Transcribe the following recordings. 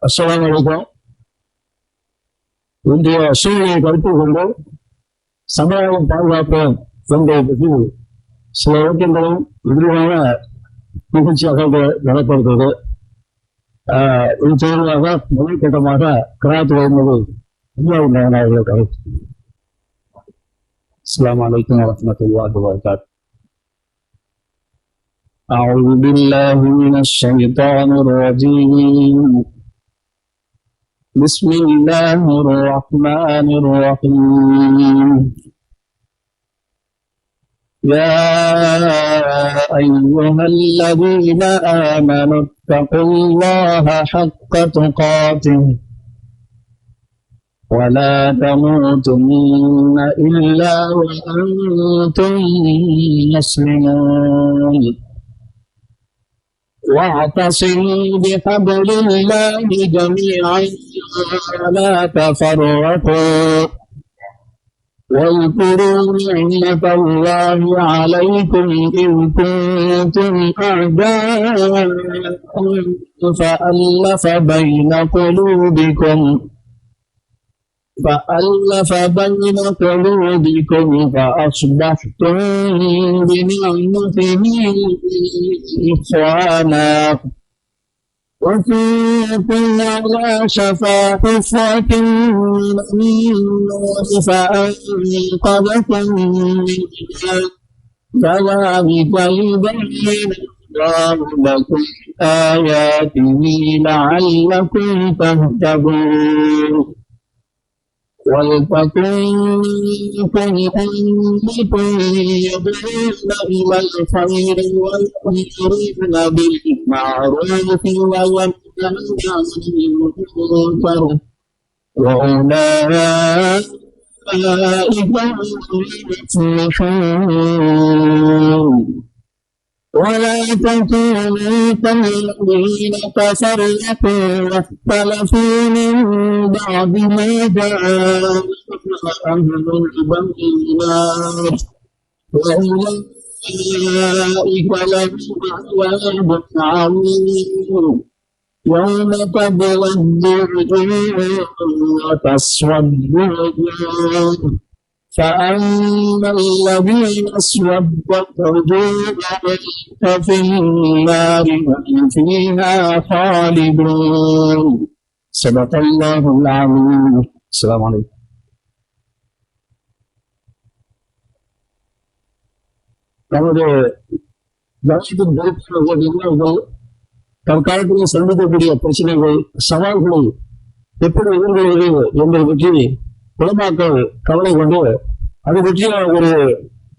அஸ்ஸலாமு அலைக்கும். இன்றைய சூழ்நிலையை கருத்தில் கொண்டு சமுதாயம் பாதுகாப்பு என்பதை பற்றி சில இலக்கியங்களும் விரிவான நிகழ்ச்சியாக நடப்படுகிறது. இது தொடர்பாக முதல் கட்டமாக கிராத்து வருவது இந்தியாவுடைய கருத்து. அஸ்ஸலாமு அலைக்கும் வரஹ்மத்துல்லாஹி வபரகாத்துஹு. أعوذ بالله من الشيطان الرجيم. بسم الله الرحمن الرحيم. يا أيها الذين آمنوا اتقوا الله حق تقاته ولا تموتن إلا وأنتم مسلمون واعتصموا بحبل الله جميعا ولا تفرقوا واذكروا نعمة الله عليكم إذ كنتم أعداء فألف بين قلوبكم فأصبحتم بنعمته إخوانا وكنتم على شفا حفرة من النار فأنقذكم منها كذلك يبين الله لكم آياته لعلكم تهتدون ولتكن منكم أمة يدعون إلى الخير ويأمرون بالمعروف وينهون عن المنكر وأولئك هم المفلحون ولا تكونوا كالذين تفرقوا واختلفوا من بعد ما جاءهم البينات وأولئك لهم عذاب عظيم يوم تبيض وجوه وتسود وجوه فأما الذين اسودت وجوههم ففي النار هم فيها خالدون. صدق الله العظيم. السلام عليكم. நமது கவனத்தின் பொறுப்பாளர்கள் தற்காலத்தில் சந்திக்கக்கூடிய பிரச்சனைகள் சவால்களை எப்படி எதிர்கொள்வது என்பதை பற்றி உலமாக்கள் கவலை கொண்டு அது பற்றிய ஒரு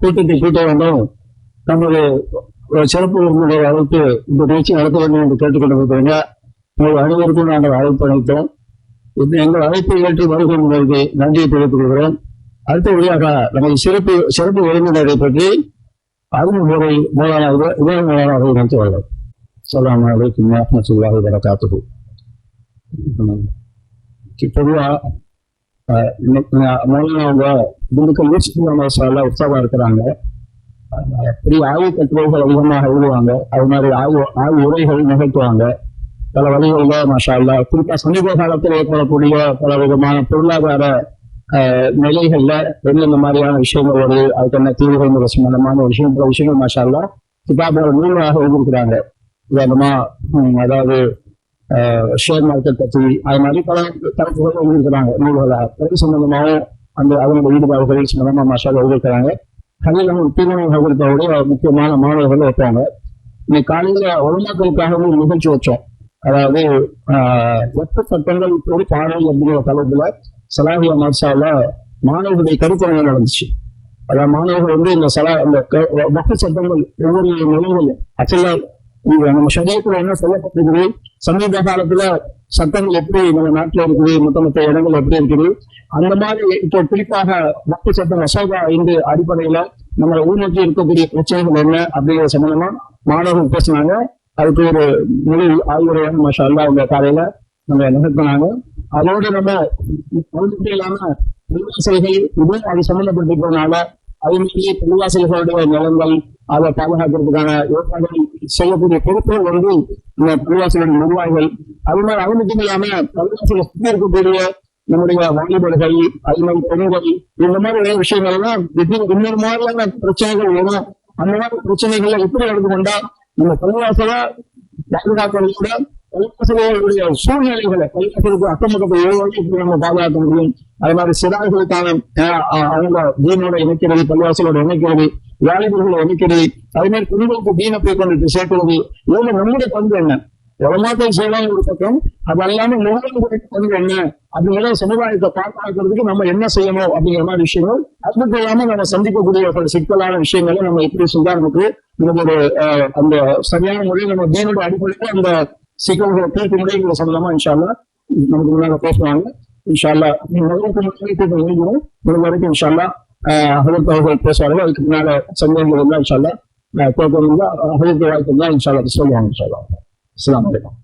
கூட்டத்தை கூட்ட வேண்டும், நமது சிறப்பு விருந்தினரை அழைத்து இந்த நிகழ்ச்சி நடத்த வேண்டும் என்று கேட்டுக்கொண்டிருக்கிறாங்க. உங்கள் அனைவருக்கும் நாங்கள் அழைப்பு அளித்தோம். எங்கள் அழைப்பை ஏற்று வருகிறவர்களுக்கு நன்றியை தெரிவித்துக் கொள்கிறோம். அடுத்தபடியாக நமது சிறப்பு விருந்தினரை பற்றி அறிமுறை மூலமாக நடத்தி வருகிறோம். அஸ்ஸலாமு அலைக்கும் வரஹ்மத்துல்லாஹி வபரகாத்துஹு. பொதுவாக திண்டுக்கல் உற்சாகம் இருக்கிறாங்க. பெரிய ஆய்வு கட்டுரைகள் அதிகமாக எழுதுவாங்க. அது மாதிரி ஆய்வு உரைகள் நிகழ்த்துவாங்க. பல வழிகளில் மாஷா அல்லா குறிப்பா சமீப காலத்தில் ஏற்படக்கூடிய பல விதமான பொருளாதார நிலைகள்ல எந்தெந்த மாதிரியான விஷயங்கள் வருது, அதுக்கான தீர்வுகள் சம்பந்தமான விஷயங்கள் மாஷா அல்லா கிதாபோட நூலாக எழுதியிருக்கிறாங்க. உதாரணமா அதாவது ஷேர் மார்க்கெட் பற்றி அது மாதிரி பல தரப்புகள் எழுதியிருக்கிறாங்க நூல்களாக. கல்வி சம்பந்தமாகவும் அதனுடைய ஈடுபாடுகள் சம்பந்தமா மாஷால் எழுதியிருக்கிறாங்க. கல்வியில் தீர்மானங்களுடைய முக்கியமான மாணவர்கள் வைப்பாங்க. இன்னைக்கு காலையில உலமாக்களுக்காக ஒரு நிகழ்ச்சி வச்சோம். அதாவது வெப்ப சட்டங்கள் ஒரு பாடல் அப்படிங்கிற தலைப்புல சலாஹியா மாசால மாணவர்களுடைய கருத்தரங்கம் நடந்துச்சு. அதாவது மாணவர்கள் இந்த வெப்ப சட்டங்கள் ஒவ்வொரு நிலைகள் ஆக்சுவலா நம்ம சரியத்துல என்ன சொல்லப்பட்டிருக்குது, சமீப காலத்துல சட்டங்கள் எப்படி நம்ம நாட்டுல இருக்குது, மொத்த இடங்கள் எப்படி இருக்குது, அந்த மாதிரி இப்போ குறிப்பாக மக்கள் சட்டம் மசோதா இந்த அடிப்படையில நம்ம ஊர்நோக்கி இருக்கக்கூடிய பிரச்சனைகள் என்ன அப்படிங்கிற சம்பந்தமா மாணவர்கள் பேசினாங்க. அதுக்கு ஒரு மொழி ஆய்வுரையான மாஷா அல்லா அவங்க காலையில நம்ம நிகழ்த்தினாங்க. அதோடு நம்ம இல்லாம விவசாயிகள் இதுவும் அது சம்பந்தப்பட்டிருக்கிறதுனால அதே மாதிரி பள்ளிவாசல்களுடைய நிலங்கள் அதை பாதுகாக்கிறதுக்கான ஏற்பாடுகள் செய்யக்கூடிய பொறுப்புகள் வந்து இந்த பள்ளிவாசலுடைய நிர்வாகிகள். அது மாதிரி அது மட்டும் இல்லாம பள்ளிவாசலை சுற்றி இருக்கக்கூடிய நம்முடைய வாலிபர்கள், அது மாதிரி பெண்கள், இந்த மாதிரி விஷயங்கள் எல்லாம் இன்னொரு மாதிரியான பிரச்சனைகள் வரும். அந்த மாதிரி பிரச்சனைகளை எப்படி நடந்து கொண்டா நம்ம பள்ளிவாசலை பாதுகாக்கிறதோட பள்ளிவாசலுடைய சூழ்நிலைகளை பள்ளிவாசலுக்கு அக்கம்பக்கத்தை இப்படி நம்ம பாதுகாக்க முடியும். அது மாதிரி சிறார்களுக்கான அவங்க தீனோட இணைக்கிறது, பள்ளிவாசலோட இணைக்கிறது, வாலிபர்களை இணைக்கிறது, அது மாதிரி பெண்களுக்கு தீனை போய் கொண்டு சேர்க்கிறது. இதுல நம்முடைய பங்கு என்ன? உலமாத்தை செய்யலாம் ஒரு பக்கம், அது அல்லாம நிறுவனங்களுக்கு பங்கு என்ன அப்படிங்கிற சமுதாயத்தை பாதுகாக்கிறதுக்கு நம்ம என்ன செய்யணும் அப்படிங்கிற மாதிரி விஷயங்கள். அது மட்டும் இல்லாம நம்ம சந்திக்கக்கூடிய சிக்கலான விஷயங்களை நம்ம எப்படி செஞ்சா நமக்கு ஒரு அந்த சரியான முறையில் நம்ம தீனோட அடிப்படையில் அந்த சிக்கல்களை தீர்க்க முறைகளை சொல்லலாமா? இன்ஷா அல்லாஹ் நமக்கு முன்னால பேசுவாங்க. இன்ஷா அல்லாஹ் எழுதிடும் இது வரைக்கும் இன்ஷா அல்லாஹ் அவர்கள் பேசுவார்கள். அதுக்கு முன்னால சந்தேகங்கள் இருந்தால் இன்ஷா அல்லாஹ் கேட்க அவருக்கு வாய்ப்பு தான் இன்ஷா அல்லாஹ் சொல்லுவாங்க. இன்ஷா அல்லாஹ். அஸ்ஸலாமு அலைக்கும்.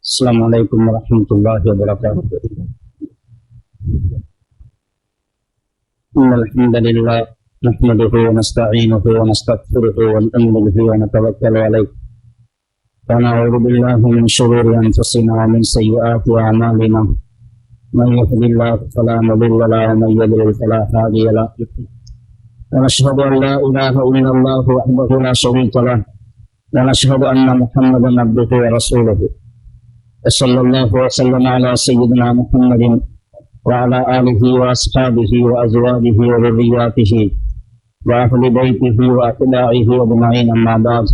அஸ்ஸலாமு அலைக்கும் வரஹ்மத்துல்லாஹி வபரகாத்துஹு. இன்னல் ஹம்தலில்லாஹ் நஹ்மதுஹு வ நஸ்தஈனுஹு வ நஸ்தக்ஃபிருஹு வ நு'மினு பிஹி வ நதவக்கலு அலைஹி வ நஅஊது பில்லாஹி மின் ஷுரூரி அன்ஃபுஸினா வ மின் ஸய்யிஆத்தி அஅமாலினா من يهد الله فلا مضل له ومن يضلل فلا هادي له ونشهد ان لا اله الا الله وحده لا شريك له ونشهد ان محمدا عبده ورسوله صلى الله وسلم على سيدنا محمد وعلى اله واصحابه وازواجه وذرياته واهل بيته واتباعه اجمعين اما بعد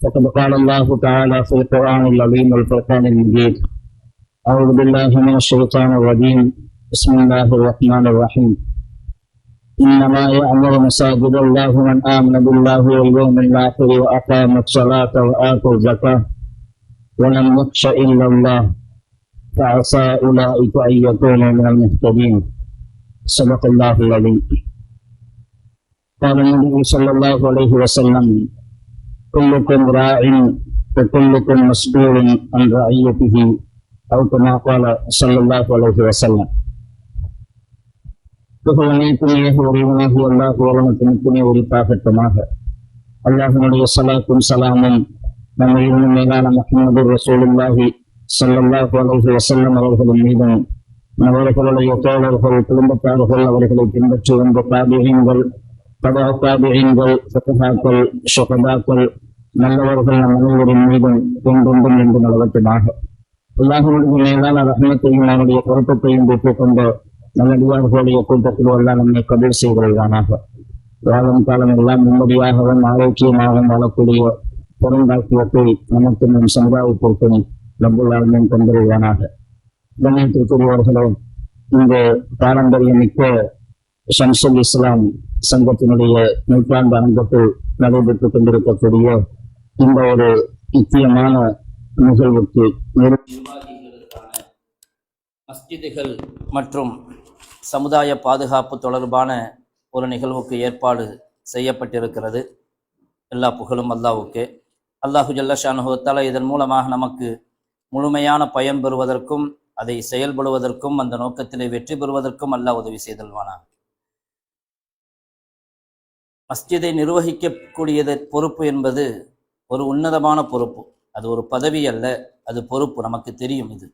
فقد قال الله تعالى في القران العظيم والفرقان المجيد أعوذ بالله من الشيطان الرجيم بسم الله الرحمن الرحيم إنما يعمر مساجد الله من آمن بالله واليوم الآخر وأقام الصلاة وآتى الزكاة ولم يخش إلا الله فعسى أولئك أن يكونوا من المهتدين صدق الله العظيم. قال النبي صلى الله عليه وسلم كلكم راع وكلكم مسؤول عن رعيته أو كما قال صلى الله عليه وسلم. புகழனைத்துணையாக உறைவனாகி அல்லாஹ் உலகத்தினுக்குனே உரித்தாகட்டுமாக. அல்லாஹ்வுடைய ஸலாத்தும் ஸலாமும் நம்ம இன்னும் மேலான முஹம்மது ரசூலுல்லாஹி ஸல்லல்லாஹு அலைஹி வஸல்லம் அவர்களின் மீதும் அவர்களுடைய தோழர்கள், குடும்பத்தார்கள், அவர்களை பின்பற்றி வந்த தாபிஈன்கள், தபா தாபிஈன்கள், ஃபுகஹாக்கள், ஷுஹதாக்கள், நல்லவர்கள் நம் அனைவரின் மீதும் என்றென்றும் என்று நிலவட்டுமாக. அல்லாஹ்வுடைய மேலான ரஹ்மத்தையும் அவனுடைய பொருத்தத்தையும் பெற்றுக் கொண்ட நல்லடியார்களுடைய கூட்டத்தில் எல்லாம் நம்மை கபூல் செய்கிறானாக. வாழும் காலம் எல்லாம் நிம்மதியாகவும் ஆரோக்கியமாகவும் வாழக்கூடிய பெருந்தாக்கியத்தை நமக்கு நம் சமுதாயத்திற்கு ரப்புல் ஆலமீன் தந்திருவானாக. கண்ணியத்திற்குரியவர்களே, இந்த பாரம்பரியமிக்க ஷம்சுல் இஸ்லாம் சங்கத்தினுடைய நூற்றாண்டு அரங்கத்தில் நடைபெற்றுக் கொண்டிருக்கக்கூடிய இந்த ஒரு முக்கியமான நிகழ்வுக்கு நிர்வாகிகளுக்கான மஸ்ஜிதுகள் மற்றும் சமுதாய பாதுகாப்பு தொடர்பான ஒரு நிகழ்வுக்கு ஏற்பாடு செய்யப்பட்டிருக்கிறது. எல்லா புகழும் அல்லாஹ்வுக்கே. அல்லாஹு ஜல்ல ஷானுஹு தஆலா இதன் மூலமாக நமக்கு முழுமையான பயன் பெறுவதற்கும் அதை செயல்படுவதற்கும் அந்த நோக்கத்திலே வெற்றி பெறுவதற்கும் அல்லாஹ் உதவி செய்தல்வானாக. மஸ்ஜிதை நிர்வகிக்கக்கூடியது பொறுப்பு என்பது ஒரு உன்னதமான பொறுப்பு. அது ஒரு பதவி அல்ல, அது பொறுப்பு. நமக்கு தெரியும். இது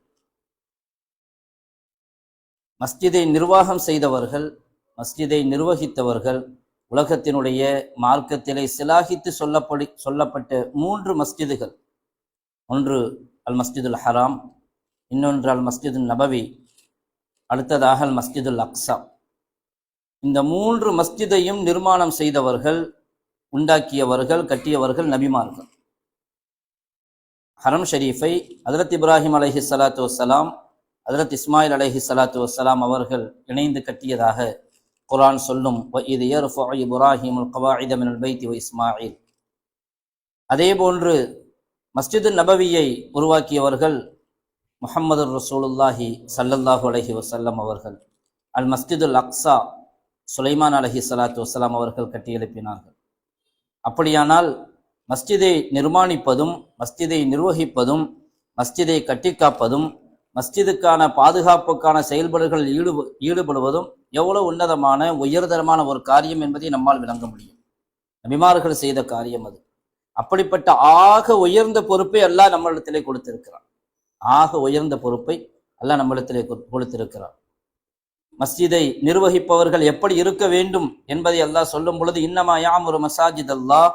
மஸ்ஜிதை நிர்வாகம் செய்தவர்கள், மஸ்ஜிதை நிர்வகித்தவர்கள் உலகத்தினுடைய மார்க்கத்திலே சிலாகித்து சொல்லப்பட்ட 3 மஸ்ஜிதுகள். ஒன்று அல் மஸ்ஜிதுல் ஹராம், இன்னொன்று அல் மஸ்ஜிதுல் நபவி, அடுத்ததாக அல் மஸ்ஜிதுல் அக்ஸா. இந்த 3 மஸ்ஜிதையும் நிர்மாணம் செய்தவர்கள், உண்டாக்கியவர்கள், கட்டியவர்கள் நபிமார்கள். ஹரம் ஷரீஃபை ஹஜ்ரத் இப்ராஹிம் அலைஹி ஸலாத்து வஸ்ஸலாம், ஹஜ்ரத் இஸ்மாயில் அலைஹி ஸலாத்து வஸ்ஸலாம் அவர்கள் இணைந்து கட்டியதாக குர்ஆன் சொல்லும். வஇத் யர்ஃபஉ இப்ராஹீமுல் கவாஇத மினல் பைத்தி வ இஸ்மாயில். அதேபோன்று மஸ்ஜிது நபவியை உருவாக்கியவர்கள் முஹம்மது ரசூலுல்லாஹி ஸல்லல்லாஹு அலைஹி வஸல்லம் அவர்கள். அல் மஸ்ஜிதுல் அக்ஸா சுலைமான் அலைஹி ஸலாத்து வஸ்ஸலாம் அவர்கள் கட்டி எழுப்பினார்கள். அப்படியானால் மஸ்ஜிதை நிர்மாணிப்பதும், மஸ்ஜிதை நிர்வகிப்பதும், மஸ்ஜிதை கட்டி காப்பதும் மஸ்ஜிதுக்கான பாதுகாப்புக்கான செயல்பாடுகள் ஈடுபடுவதும் எவ்வளவு உன்னதமான உயர்தரமான ஒரு காரியம் என்பதை நம்மால் விளங்க முடியும். நபிமார்கள் செய்த காரியம் அது. அப்படிப்பட்ட ஆக உயர்ந்த பொறுப்பை அல்லாஹ் நம்மளிடத்திலே கொடுத்திருக்கிறான். ஆக உயர்ந்த பொறுப்பை அல்லாஹ் நம்மளிடத்திலே கொடுத்திருக்கிறான். மஸ்ஜிதை நிர்வகிப்பவர்கள் எப்படி இருக்க வேண்டும் என்பதை அல்லாஹ் சொல்லும் பொழுது, இன்னமா யாமுரு மசாஜித் அல்லாஹ்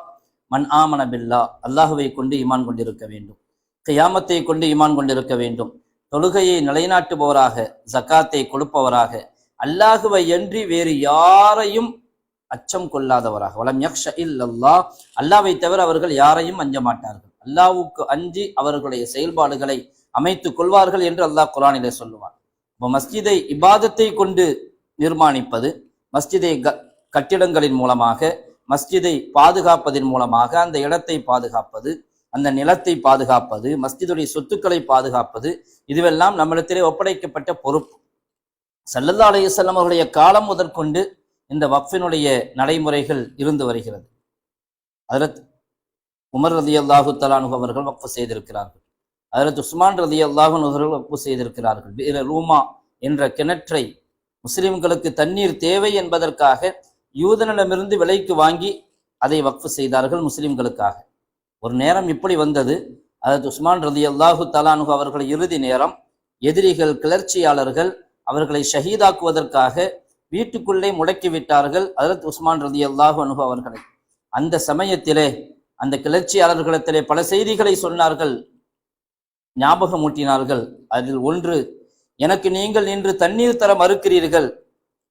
மன் ஆமன பில்லா, அல்லாஹுவை கொண்டு ஈமான் கொண்டிருக்க வேண்டும், கியாமத்தை கொண்டு ஈமான் கொண்டிருக்க வேண்டும், தொழுகையை நிலைநாட்டுபவராக, ஜக்காத்தை கொடுப்பவராக, அல்லாஹுவை அன்றி வேறு யாரையும் அச்சம் கொள்ளாதவராக, வலம் யக்ஷ இல்லல்லாஹ், அல்லாஹ்வை தவிர அவர்கள் யாரையும் அஞ்ச மாட்டார்கள், அல்லாஹ்வுக்கு அஞ்சி அவர்களுடைய செயல்பாடுகளை அமைத்துக் கொள்வார்கள் என்று அல்லாஹ் குர்ஆனிலே சொல்லுவார். இப்போ மஸ்ஜிதை இபாதத்தை கொண்டு நிர்மாணிப்பது, மஸ்ஜிதை கட்டிடங்களின் மூலமாக, மஸ்ஜிதை பாதுகாப்பதன் மூலமாக, அந்த இடத்தை பாதுகாப்பது, அந்த நிலத்தை பாதுகாப்பது, மஸ்ஜிதுடைய சொத்துக்களை பாதுகாப்பது, இதுவெல்லாம் நம்மிடத்திலே ஒப்படைக்கப்பட்ட பொறுப்பு. ஸல்லல்லாஹு அலைஹி வஸல்லம் அவருடைய காலம் முதற்கொண்டு இந்த வக்ஃபினுடைய நடைமுறைகள் இருந்து வருகிறது. ஹஜ்ரத் உமர் ரலியல்லாஹு தஆலா அன்ஹு அவர்கள் வக்ஃப் செய்திருக்கிறார்கள். ஹஜ்ரத் உஸ்மான் ரலியல்லாஹு அன்ஹு அவர்கள் வக்ஃப் செய்திருக்கிறார்கள். பிர் ரூமா என்ற கிணற்றை முஸ்லிம்களுக்கு தண்ணீர் தேவை என்பதற்காக யூதனிடமிருந்து விலைக்கு வாங்கி அதை வக்ஃப் செய்தார்கள் முஸ்லிம்களுக்காக. ஒரு நேரம் இப்படி வந்தது, ஹஜ்ரத் உஸ்மான் ரலியல்லாஹு தஆலா அன்ஹு அவர்கள் இறுதி நேரம், எதிரிகள் கிளர்ச்சியாளர்கள் அவர்களை ஷஹீதாக்குவதற்காக வீட்டுக்குள்ளே முடக்கிவிட்டார்கள் ஹஜ்ரத் உஸ்மான் ரலியல்லாஹு அன்ஹு அவர்களை. அந்த சமயத்திலே அந்த கிளர்ச்சியாளர்களிடத்திலே பல செய்திகளை சொன்னார்கள், ஞாபகமூட்டினார்கள். அதில் ஒன்று, எனக்கு நீங்கள் இன்று தண்ணீர் தர மறுக்கிறீர்கள்,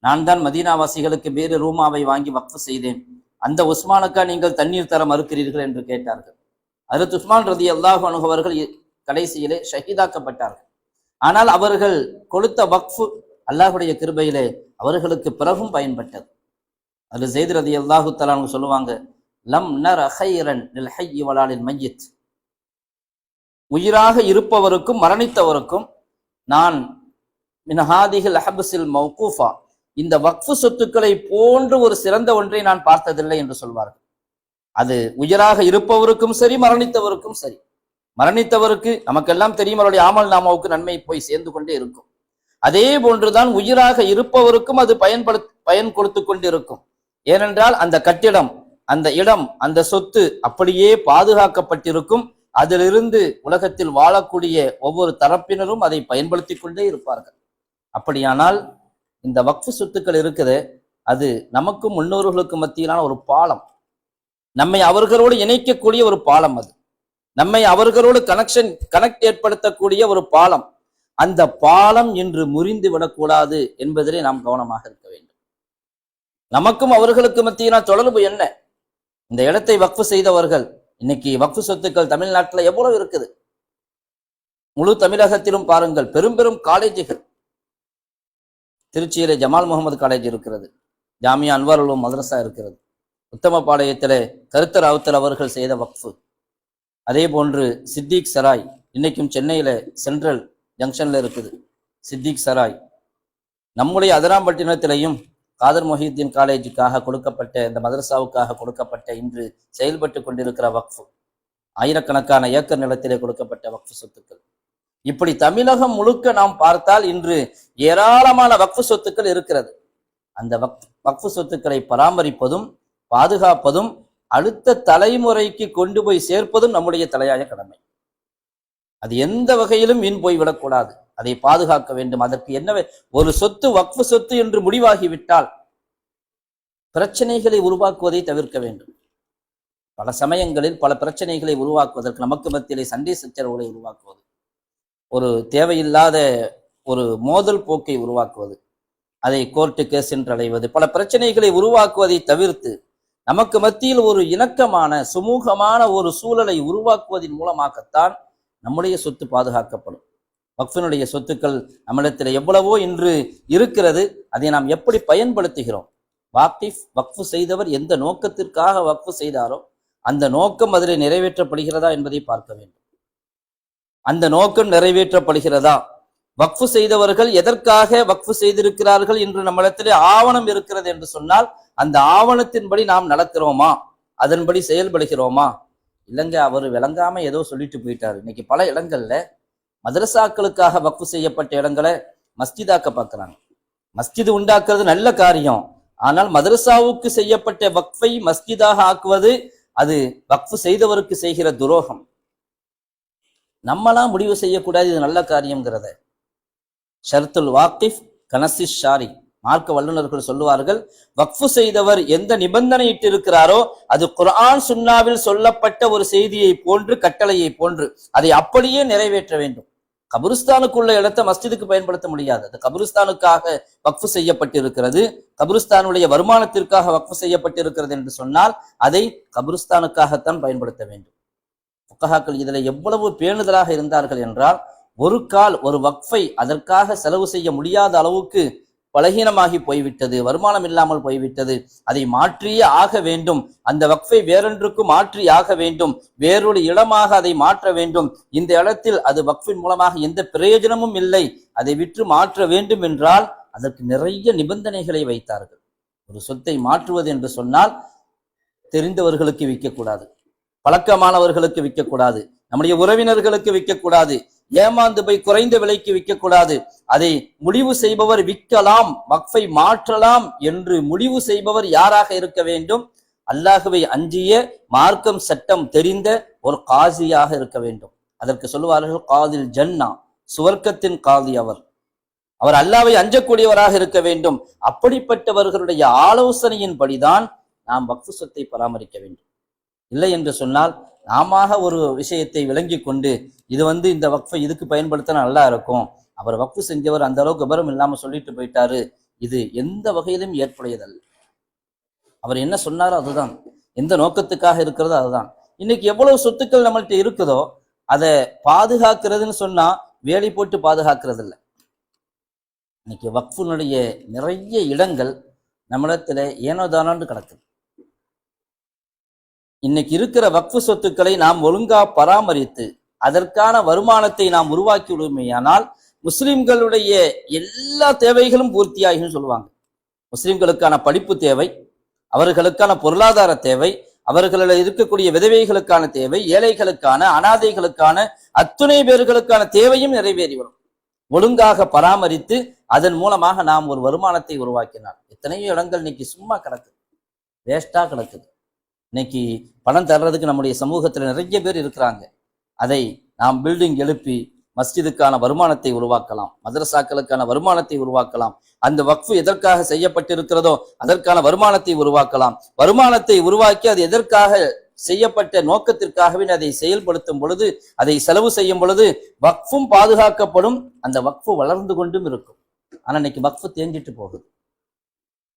நான் தான் மதீனாவாசிகளுக்கு வேறு ரூமாவை வாங்கி வக்ஃப் செய்தேன், அந்த உஸ்மானுக்கா நீங்கள் தண்ணீர் தர மறுக்கிறீர்கள் என்று கேட்டார்கள். ஹஜ்ரத் உஸ்மான் ரலியல்லாஹு அன்ஹு அவர்கள் கடைசியிலே ஷஹீதாக்கப்பட்டார்கள். ஆனால் அவர்கள் கொடுத்த வக்ஃப் அல்லாஹ்வுடைய கிருபையிலே அவர்களுக்கு பிறகும் பயன்பட்டது. அது ஸைத் ரலியல்லாஹு தஆலா அன்ஹு சொல்லுவாங்க, லம் நர கைரன் லில் ஹய்ய் வலா லில் மய்யித், உயிராக இருப்பவருக்கும் மரணித்தவருக்கும் நான் மின் ஹாதிஹில் அஹ்பஸில் மௌகூஃபா, இந்த வக்ஃப் சொத்துக்களை போன்று ஒரு சிறந்த ஒன்றை நான் பார்த்ததில்லை என்று சொல்வார்கள். அது உயிராக இருப்பவருக்கும் சரி, மரணித்தவருக்கும் சரி. மரணித்தவருக்கு நமக்கெல்லாம் தெரியும், அவருடைய ஆமல் நாமாவுக்கு நன்மை போய் சேர்ந்து கொண்டே இருக்கும். அதே போன்றுதான் உயிராக இருப்பவருக்கும் அது பயன் கொடுத்து கொண்டிருக்கும். ஏனென்றால் அந்த கட்டிடம், அந்த இடம், அந்த சொத்து அப்படியே பாதுகாக்கப்பட்டிருக்கும். அதிலிருந்து உலகத்தில் வாழக்கூடிய ஒவ்வொரு தரப்பினரும் அதை பயன்படுத்தி கொண்டே இருப்பார்கள். அப்படியானால் இந்த வக்ஃப் சொத்துக்கள் இருக்குது, அது நமக்கும் முன்னோர்களுக்கும் மத்தியிலான ஒரு பாலம், நம்மை அவர்களோடு இணைக்கக்கூடிய ஒரு பாலம், அது நம்மை அவர்களோடு கனெக்ட் ஏற்படுத்தக்கூடிய ஒரு பாலம். அந்த பாலம் இன்று முறிந்து விடக்கூடாது என்பதிலே நாம் கவனமாக இருக்க வேண்டும். நமக்கும் அவர்களுக்கு மத்தியிலான தொடர்பு என்ன? இந்த இடத்தை வக்ஃப் செய்தவர்கள், இன்னைக்கு வக்ஃப் சொத்துக்கள் தமிழ்நாட்டில் எவ்வளவு இருக்குது? முழு தமிழகத்திலும் பாருங்கள், பெரும் பெரும் காலேஜுகள். திருச்சியிலே ஜமால் முகமது காலேஜ் இருக்கிறது, ஜாமியா அன்வார் உல் மதரசா இருக்கிறது, உத்தமபாளையத்திலே கருத்தர் ராவுத்தர் அவர்கள் செய்த வக்ஃபு. அதே போன்று சித்திக் சராய், இன்னைக்கும் சென்னையில சென்ட்ரல் ஜங்ஷன்ல இருக்குது சித்திக் சராய். நம்முடைய அதிராம்பட்டினத்திலையும் காதர் மொஹியுத்தீன் காலேஜுக்காக கொடுக்கப்பட்ட, இந்த மதரசாவுக்காக கொடுக்கப்பட்ட, இன்று செயல்பட்டு கொண்டிருக்கிற வக்ஃபு, ஆயிரக்கணக்கான ஏக்கர் நிலத்திலே கொடுக்கப்பட்ட வக்ஃபு சொத்துக்கள். இப்படி தமிழகம் முழுக்க நாம் பார்த்தால் இன்று ஏராளமான வக்ஃபு சொத்துக்கள் இருக்கிறது. அந்த வக்ஃபு சொத்துக்களை பராமரிப்பதும் பாதுகாப்பதும் அடுத்த தலைமுறைக்கு கொண்டு போய் சேர்ப்பதும் நம்முடைய தலையாய கடமை. அது எந்த வகையிலும் வீண் போய்விடக்கூடாது, அதை பாதுகாக்க வேண்டும். அதற்கு என்ன, ஒரு சொத்து வக்ஃபு சொத்து என்று முடிவாகிவிட்டால் பிரச்சனைகளை உருவாக்குவதை தவிர்க்க வேண்டும். பல சமயங்களில் பல பிரச்சனைகளை உருவாக்குவதற்கு, நமக்கு மத்தியிலே சண்டை சச்சரவுகளை உருவாக்குவது, ஒரு தேவையில்லாத ஒரு மோதல் போக்கை உருவாக்குவது, அதை கோர்ட்டு கேஸ் என்று அடைவது, பல பிரச்சனைகளை உருவாக்குவதை தவிர்த்து நமக்கு மத்தியில் ஒரு இணக்கமான சுமூகமான ஒரு சூழலை உருவாக்குவதன் மூலமாகத்தான் நம்முடைய சொத்து பாதுகாக்கப்படும். வக்ஃபினுடைய சொத்துக்கள் நம்மிடத்தில் எவ்வளவோ இன்று இருக்கிறது, அதை நாம் எப்படி பயன்படுத்துகிறோம்? வக்ஃபு செய்தவர் எந்த நோக்கத்திற்காக வக்ஃபு செய்தாரோ அந்த நோக்கம் அதில் நிறைவேற்றப்படுகிறதா என்பதை பார்க்க வேண்டும். அந்த நோக்கம் நிறைவேற்றப்படுகிறதா? வக்ஃபு செய்தவர்கள் எதற்காக வக்ஃபு செய்திருக்கிறார்கள் என்று நம்மிடத்திலே ஆவணம் இருக்கிறது என்று சொன்னால், அந்த ஆவணத்தின்படி நாம் நடக்கிறோமா, அதன்படி செயல்படுகிறோமா? இல்லைங்க, அவர் விளங்காம ஏதோ சொல்லிட்டு போயிட்டாரு. இன்னைக்கு பல இடங்கள்ல மதரசாக்களுக்காக வக்ஃபு செய்யப்பட்ட இடங்களை மஸ்ஜிதாக்க பார்க்குறாங்க. மஸ்ஜிது உண்டாக்குறது நல்ல காரியம். ஆனால் மதரசாவுக்கு செய்யப்பட்ட வக்ஃபை மஸ்ஜிதாக ஆக்குவது அது வக்ஃபு செய்தவருக்கு செய்கிற துரோகம். நம்மளாம் முடிவு செய்யக்கூடாது இது நல்ல காரியம்ங்கிறத. ஷர்துல் வாக்கிஃப் கனசி ஷாரி, மார்க்க வல்லுநர்கள் சொல்லுவார்கள், வக்ஃபு செய்தவர் எந்த நிபந்தனை இட்டிருக்கிறாரோ அது குர்ஆன் சுன்னாவில் சொல்லப்பட்ட ஒரு செய்தியை போன்று, கட்டளையை போன்று அதை அப்படியே நிறைவேற்ற வேண்டும். கபருஸ்தானுக்குள்ள இடத்தை மஸ்ஜிதுக்கு பயன்படுத்த முடியாது. அது கபருஸ்தானுக்காக வக்ஃபு செய்யப்பட்டிருக்கிறது, கபருஸ்தானுடைய வருமானத்திற்காக வக்ஃபு செய்யப்பட்டிருக்கிறது என்று சொன்னால் அதை கபருஸ்தானுக்காகத்தான் பயன்படுத்த வேண்டும். ஃபுகஹாக்கள் இதுல எவ்வளவு பேணுதலாக இருந்தார்கள் என்றால், ஒரு கால் ஒரு வக்ஃபை அதற்காக செலவு செய்ய முடியாத அளவுக்கு பலகீனமாகி போய்விட்டது, வருமானம் இல்லாமல் போய்விட்டது, அதை மாற்றியே ஆக வேண்டும், அந்த வக்ஃபை வேறொன்றுக்கு மாற்றி ஆக வேண்டும், வேறொரு இடமாக அதை மாற்ற வேண்டும், இந்த இடத்தில் அது வக்ஃபின் மூலமாக எந்த பிரயோஜனமும் இல்லை, அதை விற்று மாற்ற வேண்டும் என்றால் அதற்கு நிறைய நிபந்தனைகளை வைத்தார்கள். ஒரு சொத்தை மாற்றுவது என்று சொன்னால் தெரிந்தவர்களுக்கு விற்கக்கூடாது, பழக்கமானவர்களுக்கு விற்கக்கூடாது, நம்முடைய உறவினர்களுக்கு விற்கக்கூடாது, ஏமாந்து போய் குறைந்த விலைக்கு விற்கக்கூடாது. அதை முடிவு செய்பவர் விற்கலாம், வக்ஃபை மாற்றலாம் என்று முடிவு செய்பவர் யாராக இருக்க வேண்டும்? அல்லாஹ்வை அஞ்சிய, மார்க்கம் சட்டம் தெரிந்த ஒரு காசியாக இருக்க வேண்டும். அதற்கு சொல்லுவார்கள் காதில் ஜன்னா, சுவர்க்கத்தின் காதி. அவர் அல்லாஹ்வை அஞ்சக்கூடியவராக இருக்க வேண்டும். அப்படிப்பட்டவர்களுடைய ஆலோசனையின்படிதான் நாம் வக்ஃபு சொத்தை பராமரிக்க வேண்டும். இல்லை என்று சொன்னால் நாம ஒரு விஷயத்தை விளங்கி கொண்டு இது இந்த வக்ஃபை இதுக்கு பயன்படுத்த நல்லா இருக்கும், அவர் வக்ஃபு செஞ்சவர் அந்த அளவுக்கு விபரம் இல்லாம சொல்லிட்டு போயிட்டாரு, இது எந்த வகையிலும் ஏற்புடையதல்ல. அவர் என்ன சொன்னாரோ அதுதான், எந்த நோக்கத்துக்காக இருக்கிறதோ அதுதான். இன்னைக்கு எவ்வளவு சொத்துக்கள் நம்மள்கிட்ட இருக்குதோ அதை பாதுகாக்கிறதுன்னு சொன்னா வேலி போட்டு பாதுகாக்கிறது இல்லை. இன்னைக்கு வக்ஃபுனுடைய நிறைய இடங்கள் நம்மிடத்துல ஏனோதானு கிடக்குது. இன்னைக்கு இருக்கிற வக்ஃபு சொத்துக்களை நாம் ஒழுங்கா பராமரித்து அதற்கான வருமானத்தை நாம் உருவாக்கி விடுமையானால் முஸ்லிம்களுடைய எல்லா தேவைகளும் பூர்த்தியாகும் சொல்லுவாங்க. முஸ்லிம்களுக்கான படிப்பு தேவை, அவர்களுக்கான பொருளாதார தேவை, அவர்களில் இருக்கக்கூடிய விதவைகளுக்கான தேவை, ஏழைகளுக்கான, அனாதைகளுக்கான, அத்துணை பேர்களுக்கான தேவையும் நிறைவேறிவிடும். ஒழுங்காக பராமரித்து அதன் மூலமாக நாம் ஒரு வருமானத்தை உருவாக்கினார். எத்தனையோ இடங்கள் இன்னைக்கு சும்மா கிடக்குது, வேஸ்டா கிடக்குது. இன்னைக்கு பணம் தர்றதுக்கு நம்முடைய சமூகத்துல நிறைய பேர் இருக்கிறாங்க. அதை நாம் பில்டிங் எழுப்பி மஸ்ஜிதுக்கான வருமானத்தை உருவாக்கலாம், மதரசாக்களுக்கான வருமானத்தை உருவாக்கலாம், அந்த வக்ஃபு எதற்காக செய்யப்பட்டிருக்கிறதோ அதற்கான வருமானத்தை உருவாக்கலாம். வருமானத்தை உருவாக்கி அது எதற்காக செய்யப்பட்ட நோக்கத்திற்காகவே அதை செயல்படுத்தும் பொழுது, அதை செலவு செய்யும் பொழுது வக்ஃபும் பாதுகாக்கப்படும், அந்த வக்ஃபு வளர்ந்து கொண்டும் இருக்கும். ஆனா இன்னைக்கு வக்ஃபு தேஞ்சிட்டு போகுது.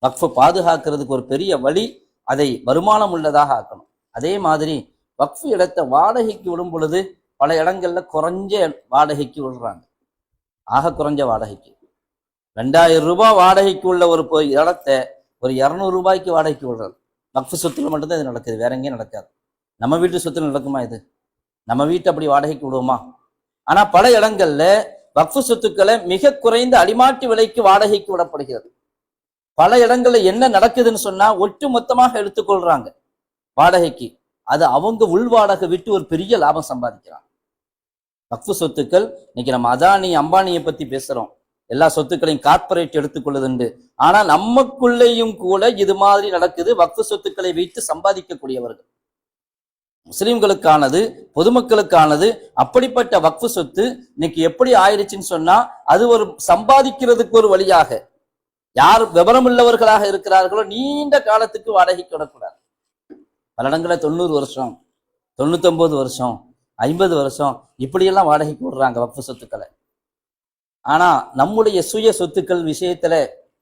வக்ஃபு பாதுகாக்கிறதுக்கு ஒரு பெரிய வழி அதை வருமானம் உள்ளதாக ஆக்கணும். அதே மாதிரி வக்ஃபு இடத்தை வாடகைக்கு விடும் பொழுது பல இடங்கள்ல குறைஞ்ச வாடகைக்கு விடுறாங்க. ஆக குறைஞ்ச வாடகைக்கு 2000 ரூபாய் வாடகைக்கு உள்ள ஒரு இடத்தை ஒரு 200 ரூபாய்க்கு வாடகைக்கு விடுறது. வக்ஃபு சொத்துல மட்டும்தான் இது நடக்குது, வேற எங்கேயும் நடக்காது. நம்ம வீட்டு சொத்துல நடக்குமா இது? நம்ம வீட்டை அப்படி வாடகைக்கு விடுவோமா? ஆனா பல இடங்கள்ல வக்ஃபு சொத்துக்களை மிக குறைந்த அடிமாட்டு விலைக்கு வாடகைக்கு விடப்படுகிறது. பல இடங்கள்ல என்ன நடக்குதுன்னு சொன்னா ஒட்டு மொத்தமாக எடுத்துக்கொள்றாங்க வாடகைக்கு. அது அவங்க உள் வாடகை விட்டு ஒரு பெரிய லாபம் சம்பாதிக்கிறாங்க. வக்ஃபு சொத்துக்கள் இன்னைக்கு நம்ம அதானி அம்பானியை பத்தி பேசுறோம், எல்லா சொத்துக்களையும் கார்பரேட் எடுத்துக்கொள்ளுதுண்டு. ஆனா நமக்குள்ளேயும் கூட இது மாதிரி நடக்குது. வக்ஃபு சொத்துக்களை வைத்து சம்பாதிக்கக்கூடியவர்கள் முஸ்லிம்களுக்கானது, பொதுமக்களுக்கானது. அப்படிப்பட்ட வக்ஃபு சொத்து இன்னைக்கு எப்படி ஆயிடுச்சுன்னு சொன்னா அது ஒரு சம்பாதிக்கிறதுக்கு ஒரு வழியாக, யார் விவரம் உள்ளவர்களாக இருக்கிறார்களோ நீண்ட காலத்துக்கு வாடகைக்கு விடக்கூடாது. பல இடங்களில் 90 வருஷம், 99 வருஷம், 50 வருஷம் இப்படியெல்லாம் வாடகைக்கு விடுறாங்க வக்ஃபு சொத்துக்களை. ஆனா நம்முடைய சுய சொத்துக்கள் விஷயத்துல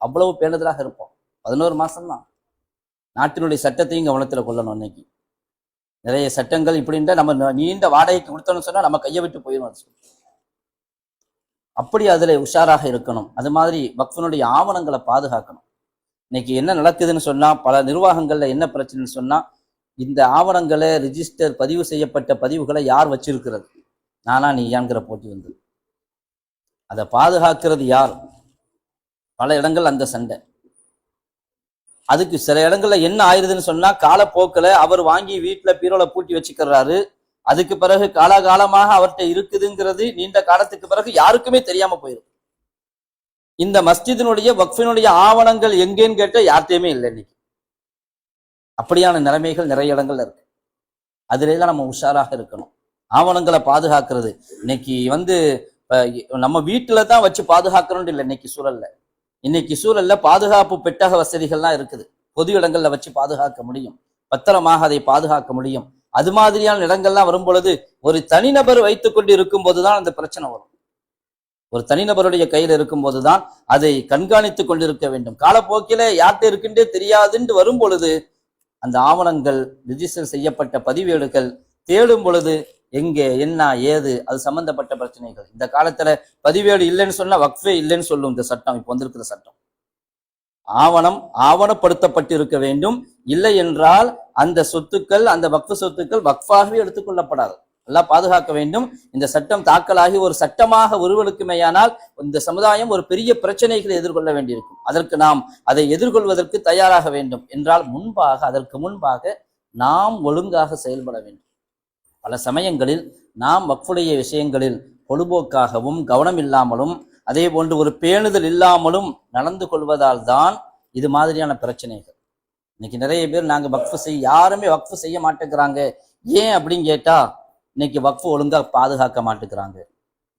அவ்வளவு பேணுதலாக இருப்போம். 11 மாசம்தான். நாட்டினுடைய சட்டத்தையும் கவனத்துல கொள்ளணும். இன்னைக்கு நிறைய சட்டங்கள் இப்படின்ற நம்ம நீண்ட வாடகைக்கு கொடுத்தோம்னு சொன்னா நம்ம கையை விட்டு போயிடும். அப்படி அதுல உஷாராக இருக்கணும். அது மாதிரி வக்ஃபினுடைய ஆவணங்களை பாதுகாக்கணும். இன்னைக்கு என்ன நடக்குதுன்னு சொன்னா பல நிர்வாகங்கள்ல என்ன பிரச்சனைன்னு சொன்னா இந்த ஆவணங்களை ரிஜிஸ்டர் பதிவு செய்யப்பட்ட பதிவுகளை யார் வச்சிருக்கிறது, நானா நீயாங்கிற போட்டி வந்தது. அதை பாதுகாக்கிறது யார்? பல இடங்கள் அந்த சண்டை. அதுக்கு சில இடங்கள்ல என்ன ஆயிருதுன்னு சொன்னா காலப்போக்கில் அவர் வாங்கி வீட்டுல பீரோல பூட்டி வச்சுக்கிறாரு. அதுக்கு பிறகு காலாகாலமாக அவர்கிட்ட இருக்குதுங்கிறது நீண்ட காலத்துக்கு பிறகு யாருக்குமே தெரியாம போயிடும். இந்த மஸ்ஜிதினுடைய வக்ஃபினுடைய ஆவணங்கள் எங்கேன்னு கேட்ட யார்கிட்டயுமே இல்லை இன்னைக்கு. அப்படியான நிலைமைகள் நிறைய இடங்கள்ல இருக்கு. அதுல நம்ம உஷாராக இருக்கணும். ஆவணங்களை பாதுகாக்கிறது இன்னைக்கு நம்ம வீட்டுல தான் வச்சு பாதுகாக்கணும் இல்லை இன்னைக்கு சூழல்ல. இன்னைக்கு சூழல்ல பாதுகாப்பு பெட்டக வசதிகள்லாம் இருக்குது. பொது இடங்கள்ல வச்சு பாதுகாக்க முடியும், பத்திரமாக அதை பாதுகாக்க முடியும். அது மாதிரியான இடங்கள்லாம் வரும் பொழுது ஒரு தனிநபர் வைத்துக் கொண்டு இருக்கும் போதுதான் அந்த பிரச்சனை வரும். ஒரு தனிநபருடைய கையில் இருக்கும் போதுதான் அதை கண்காணித்து கொண்டிருக்க வேண்டும். காலப்போக்கில யார்கிட்ட இருக்குன்றே தெரியாதுன்னு வரும் பொழுது அந்த ஆவணங்கள் ரிஜிஸ்டர் செய்யப்பட்ட பதிவேடுகள் தேடும் பொழுது எங்கே என்ன ஏது அது சம்பந்தப்பட்ட பிரச்சனைகள். இந்த காலத்துல பதிவேடு இல்லைன்னு சொன்னா வக்ஃபே இல்லைன்னு சொல்லும் இந்த சட்டம், இப்ப வந்திருக்கிற சட்டம். ஆவணப்படுத்தப்பட்டு இருக்க வேண்டும். இல்லை என்றால் அந்த சொத்துக்கள், அந்த வக்ஃபு சொத்துக்கள் வக்ஃபாகவே எடுத்துக்கொள்ளப்படாது. எல்லாம் பாதுகாக்க வேண்டும். இந்த சட்டம் தாக்கலாகி ஒரு சட்டமாக உருவெடுக்குமேயானால் இந்த சமுதாயம் ஒரு பெரிய பிரச்சனைகளை எதிர்கொள்ள வேண்டியிருக்கும். அதற்கு நாம் அதை எதிர்கொள்வதற்கு தயாராக வேண்டும் என்றால் அதற்கு முன்பாக நாம் ஒழுங்காக செயல்பட வேண்டும். பல சமயங்களில் நாம் வக்ஃபுடைய விஷயங்களில் பொழுபோக்காகவும் கவனம் இல்லாமலும் அதே போன்று ஒரு பேணுதல் இல்லாமலும் நடந்து கொள்வதால் தான் இது மாதிரியான பிரச்சனைகள். இன்னைக்கு நிறைய பேர் யாருமே வக்ஃபு செய்ய மாட்டேங்கிறாங்க. ஏன் அப்படின்னு கேட்டா இன்னைக்கு வக்ஃபு ஒழுங்கா பாதுகாக்க மாட்டேங்கிறாங்க.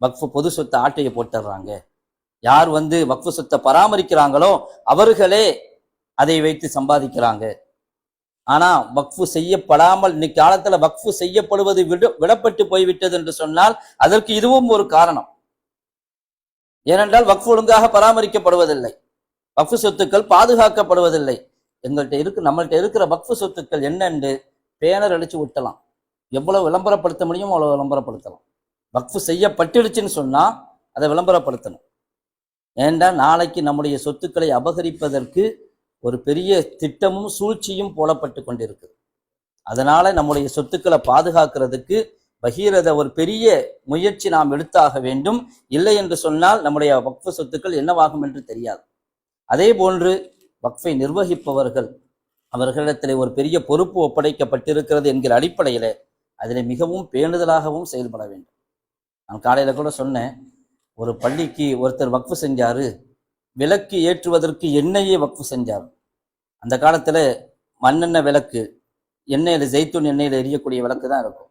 வக்ஃபு பொது சொத்தை ஆட்டையை போட்டுடுறாங்க. யார் வக்ஃபு சொத்தை பராமரிக்கிறாங்களோ அவர்களே அதை வைத்து சம்பாதிக்கிறாங்க. ஆனா வக்ஃபு செய்யப்படாமல் இன்னைக்கு காலத்துல வக்ஃபு செய்யப்படுவது விடப்பட்டு போய்விட்டது என்று சொன்னால் அதற்கு இதுவும் ஒரு காரணம். ஏனென்றால் வக்ஃபு ஒழுங்காக பராமரிக்கப்படுவதில்லை, வக்ஃபு சொத்துக்கள் பாதுகாக்கப்படுவதில்லை. நம்மள்கிட்ட இருக்கிற வக்ஃபு சொத்துக்கள் என்னென்று பேனர் அடிச்சு விட்டலாம். எவ்வளவு விளம்பரப்படுத்த முடியுமோ அவ்வளவு விளம்பரப்படுத்தலாம். வக்ஃபு செய்யப்பட்டுடுச்சுன்னு சொன்னா அதை விளம்பரப்படுத்தணும். ஏண்டா நாளைக்கு நம்முடைய சொத்துக்களை அபகரிப்பதற்கு ஒரு பெரிய திட்டமும் சூழ்ச்சியும் போடப்பட்டு கொண்டிருக்கு. அதனால நம்முடைய சொத்துக்களை பாதுகாக்கிறதுக்கு பகீரத ஒரு பெரிய முயற்சி நாம் எடுத்தாக வேண்டும். இல்லை என்று சொன்னால் நம்முடைய வக்ஃபு சொத்துக்கள் என்னவாகும் என்று தெரியாது. அதே போன்று வக்ஃபை நிர்வகிப்பவர்கள் அவர்களிடத்திலே ஒரு பெரிய பொறுப்பு ஒப்படைக்கப்பட்டிருக்கிறது என்கிற அடிப்படையில அதில் மிகவும் பேணுதலாகவும் செயல்பட வேண்டும். நான் காலையில கூட சொன்னேன், ஒரு பள்ளிக்கு ஒருத்தர் வக்ஃபு செஞ்சாரு, விளக்கு ஏற்றுவதற்கு எண்ணெயே வக்ஃபு செஞ்சார். அந்த காலத்துல மண்ணெண்ணெய் விளக்கு, எண்ணெயில ஜெய்த்தூன் எண்ணெயில எரியக்கூடிய விளக்கு தான் இருக்கும்.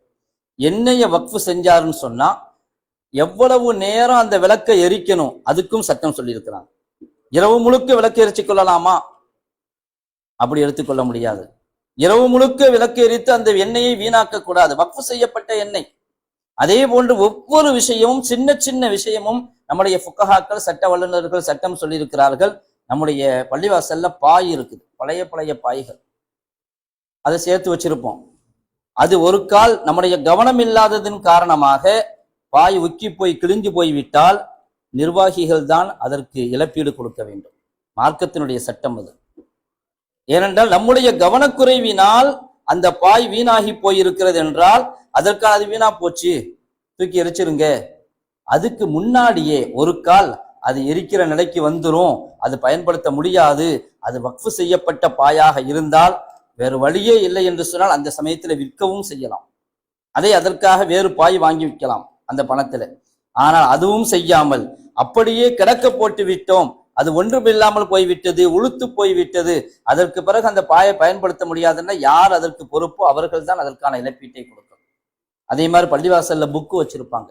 எண்ணெயை வக்ஃபு செஞ்சாருன்னு சொன்னா எவ்வளவு நேரம் அந்த விளக்கை எரிக்கணும் அதுக்கும் சட்டம் சொல்லியிருக்கிறாங்க. இரவு முழுக்க விளக்கு எரிச்சு கொள்ளலாமா? அப்படி எடுத்துக்கொள்ள முடியாது. இரவு முழுக்க விளக்கு எரித்து அந்த எண்ணெயை வீணாக்க கூடாது, வக்ஃபு செய்யப்பட்ட எண்ணெய். அதே போன்று ஒவ்வொரு விஷயமும் சின்ன சின்ன விஷயமும் நம்முடைய ஃபுக்கஹாக்கள் சட்ட வல்லுநர்கள் சட்டம் சொல்லியிருக்கிறார்கள். நம்முடைய பள்ளிவாசல்ல பாய் இருக்குது, பழைய பாய்கள், அதை சேர்த்து வச்சிருப்போம். அது ஒரு கால் நம்முடைய கவனம் இல்லாததின் காரணமாக பாய் உக்கி போய் கிழிஞ்சு போய்விட்டால் நிர்வாகிகள் தான் அதற்கு இழப்பீடு கொடுக்க வேண்டும். மார்க்கத்தினுடைய சட்டம் அது. ஏனென்றால் நம்முடைய கவனக்குறைவினால் அந்த பாய் வீணாகி போயிருக்கிறது என்றால் அதற்கான அது வீணா போச்சு, தூக்கி எரிச்சிருங்க. அதுக்கு முன்னாடியே ஒரு கால் அது எரிக்கிற நிலைக்கு வந்துரும், அது பயன்படுத்த முடியாது, அது வக்ஃபு செய்யப்பட்ட பாயாக இருந்தால் வேறு வழியே இல்லை என்று சொன்னால் அந்த சமயத்தில் விற்கவும் செய்யலாம். அதற்காக வேறு பாய் வாங்கி விற்கலாம் அந்த பணத்துல. ஆனால் அதுவும் செய்யாமல் அப்படியே கிடக்க போட்டு விட்டோம், அது ஒன்றுமில்லாமல் போய்விட்டது, உளுத்து போய்விட்டது, அதற்கு பிறகு அந்த பாயை பயன்படுத்த முடியாதுன்னா யார் அதற்கு பொறுப்போ அவர்கள் தான் அதற்கான இழப்பீட்டை கொடுக்கணும். அதே மாதிரி பள்ளிவாசல்ல புக்கு வச்சிருப்பாங்க,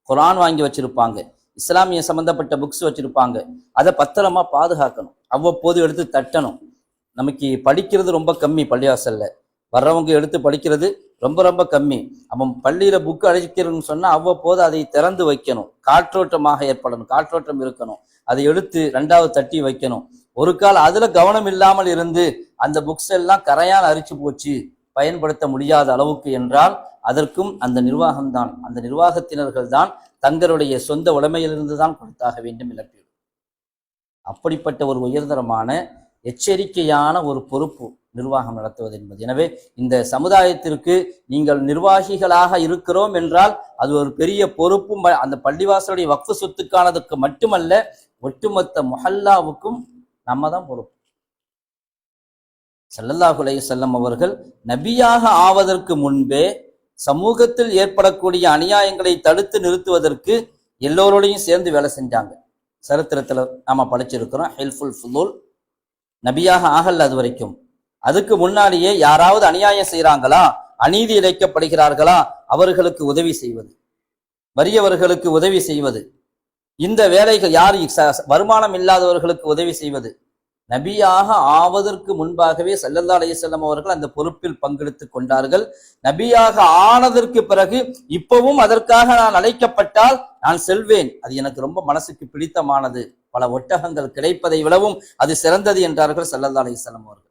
குரான் வாங்கி வச்சிருப்பாங்க, இஸ்லாமிய சம்பந்தப்பட்ட புக்ஸ் வச்சிருப்பாங்க. அதை பத்திரமா பாதுகாக்கணும், அவ்வப்போது எடுத்து தட்டணும். நமக்கு படிக்கிறது ரொம்ப கம்மி, பள்ளிவாசல்ல வர்றவங்க எடுத்து படிக்கிறது ரொம்ப ரொம்ப கம்மி. அப்போ பள்ளியில புக்கு அழைக்கிறதுன்னு சொன்னா அவ்வப்போது அதை திறந்து வைக்கணும், காற்றோட்டமாக ஏற்படணும், காற்றோட்டம் இருக்கணும். அதை எடுத்து ரெண்டாவது தட்டி வைக்கணும். ஒரு கால் அதுல கவனம் இல்லாமல் இருந்து அந்த புக்ஸ் எல்லாம் கரையால் அரிச்சு போச்சு, பயன்படுத்த முடியாத அளவுக்கு என்றால் அதற்கும் அந்த நிர்வாகம்தான், அந்த நிர்வாகத்தினர்கள் தான் தங்களுடைய சொந்த உடைமையிலிருந்து தான் கொடுத்தாக வேண்டும் இழப்பீடு. அப்படிப்பட்ட ஒரு உயர்தரமான எச்சரிக்கையான ஒரு பொறுப்பு நிர்வாகம் நடத்துவது என்பது. எனவே இந்த சமுதாயத்திற்கு நீங்கள் நிர்வாகிகளாக இருக்கிறோம் என்றால் அது ஒரு பெரிய பொறுப்பும். அந்த பள்ளிவாசலுடைய வக்ஃபு சொத்துக்கானதுக்கு மட்டுமல்ல, ஒட்டுமொத்த முஹல்லாவுக்கும் நம்ம தான் பொறுப்பு. ஸல்லல்லாஹு அலைஹி வஸல்லம் அவர்கள் நபியாக ஆவதற்கு முன்பே சமூகத்தில் ஏற்படக்கூடிய அநியாயங்களை தடுத்து நிறுத்துவதற்கு எல்லோரோடையும் சேர்ந்து வேலை செஞ்சாங்க. சரித்திரத்துல நாம படிச்சிருக்கிறோம். ஹெல்ஃபுல் ஃபுல்லூல் நபியாக ஆகல அது வரைக்கும். அதுக்கு முன்னாடியே யாராவது அநியாயம் செய்யறாங்களா, அநீதி இழைக்கப்படுகிறார்களா, அவர்களுக்கு உதவி செய்வது, வறியவர்களுக்கு உதவி செய்வது, இந்த வேலைகள் யார் வருமானம் இல்லாதவர்களுக்கு உதவி செய்வது. நபியாக ஆவதற்கு முன்பாகவே ஸல்லல்லாஹு அலைஹி வஸல்லம் அவர்கள் அந்த பொறுப்பில் பங்கெடுத்துக் கொண்டார்கள். நபியாக ஆனதற்கு பிறகு இப்பவும் அதற்காக நான் அழைக்கப்பட்டால் நான் செல்வேன், அது எனக்கு ரொம்ப மனசுக்கு பிடித்தமானது, பல ஒட்டகங்கள் கிடைப்பதை விடவும் அது சிறந்தது என்றார்கள் ஸல்லல்லாஹு அலைஹி வஸல்லம் அவர்கள்.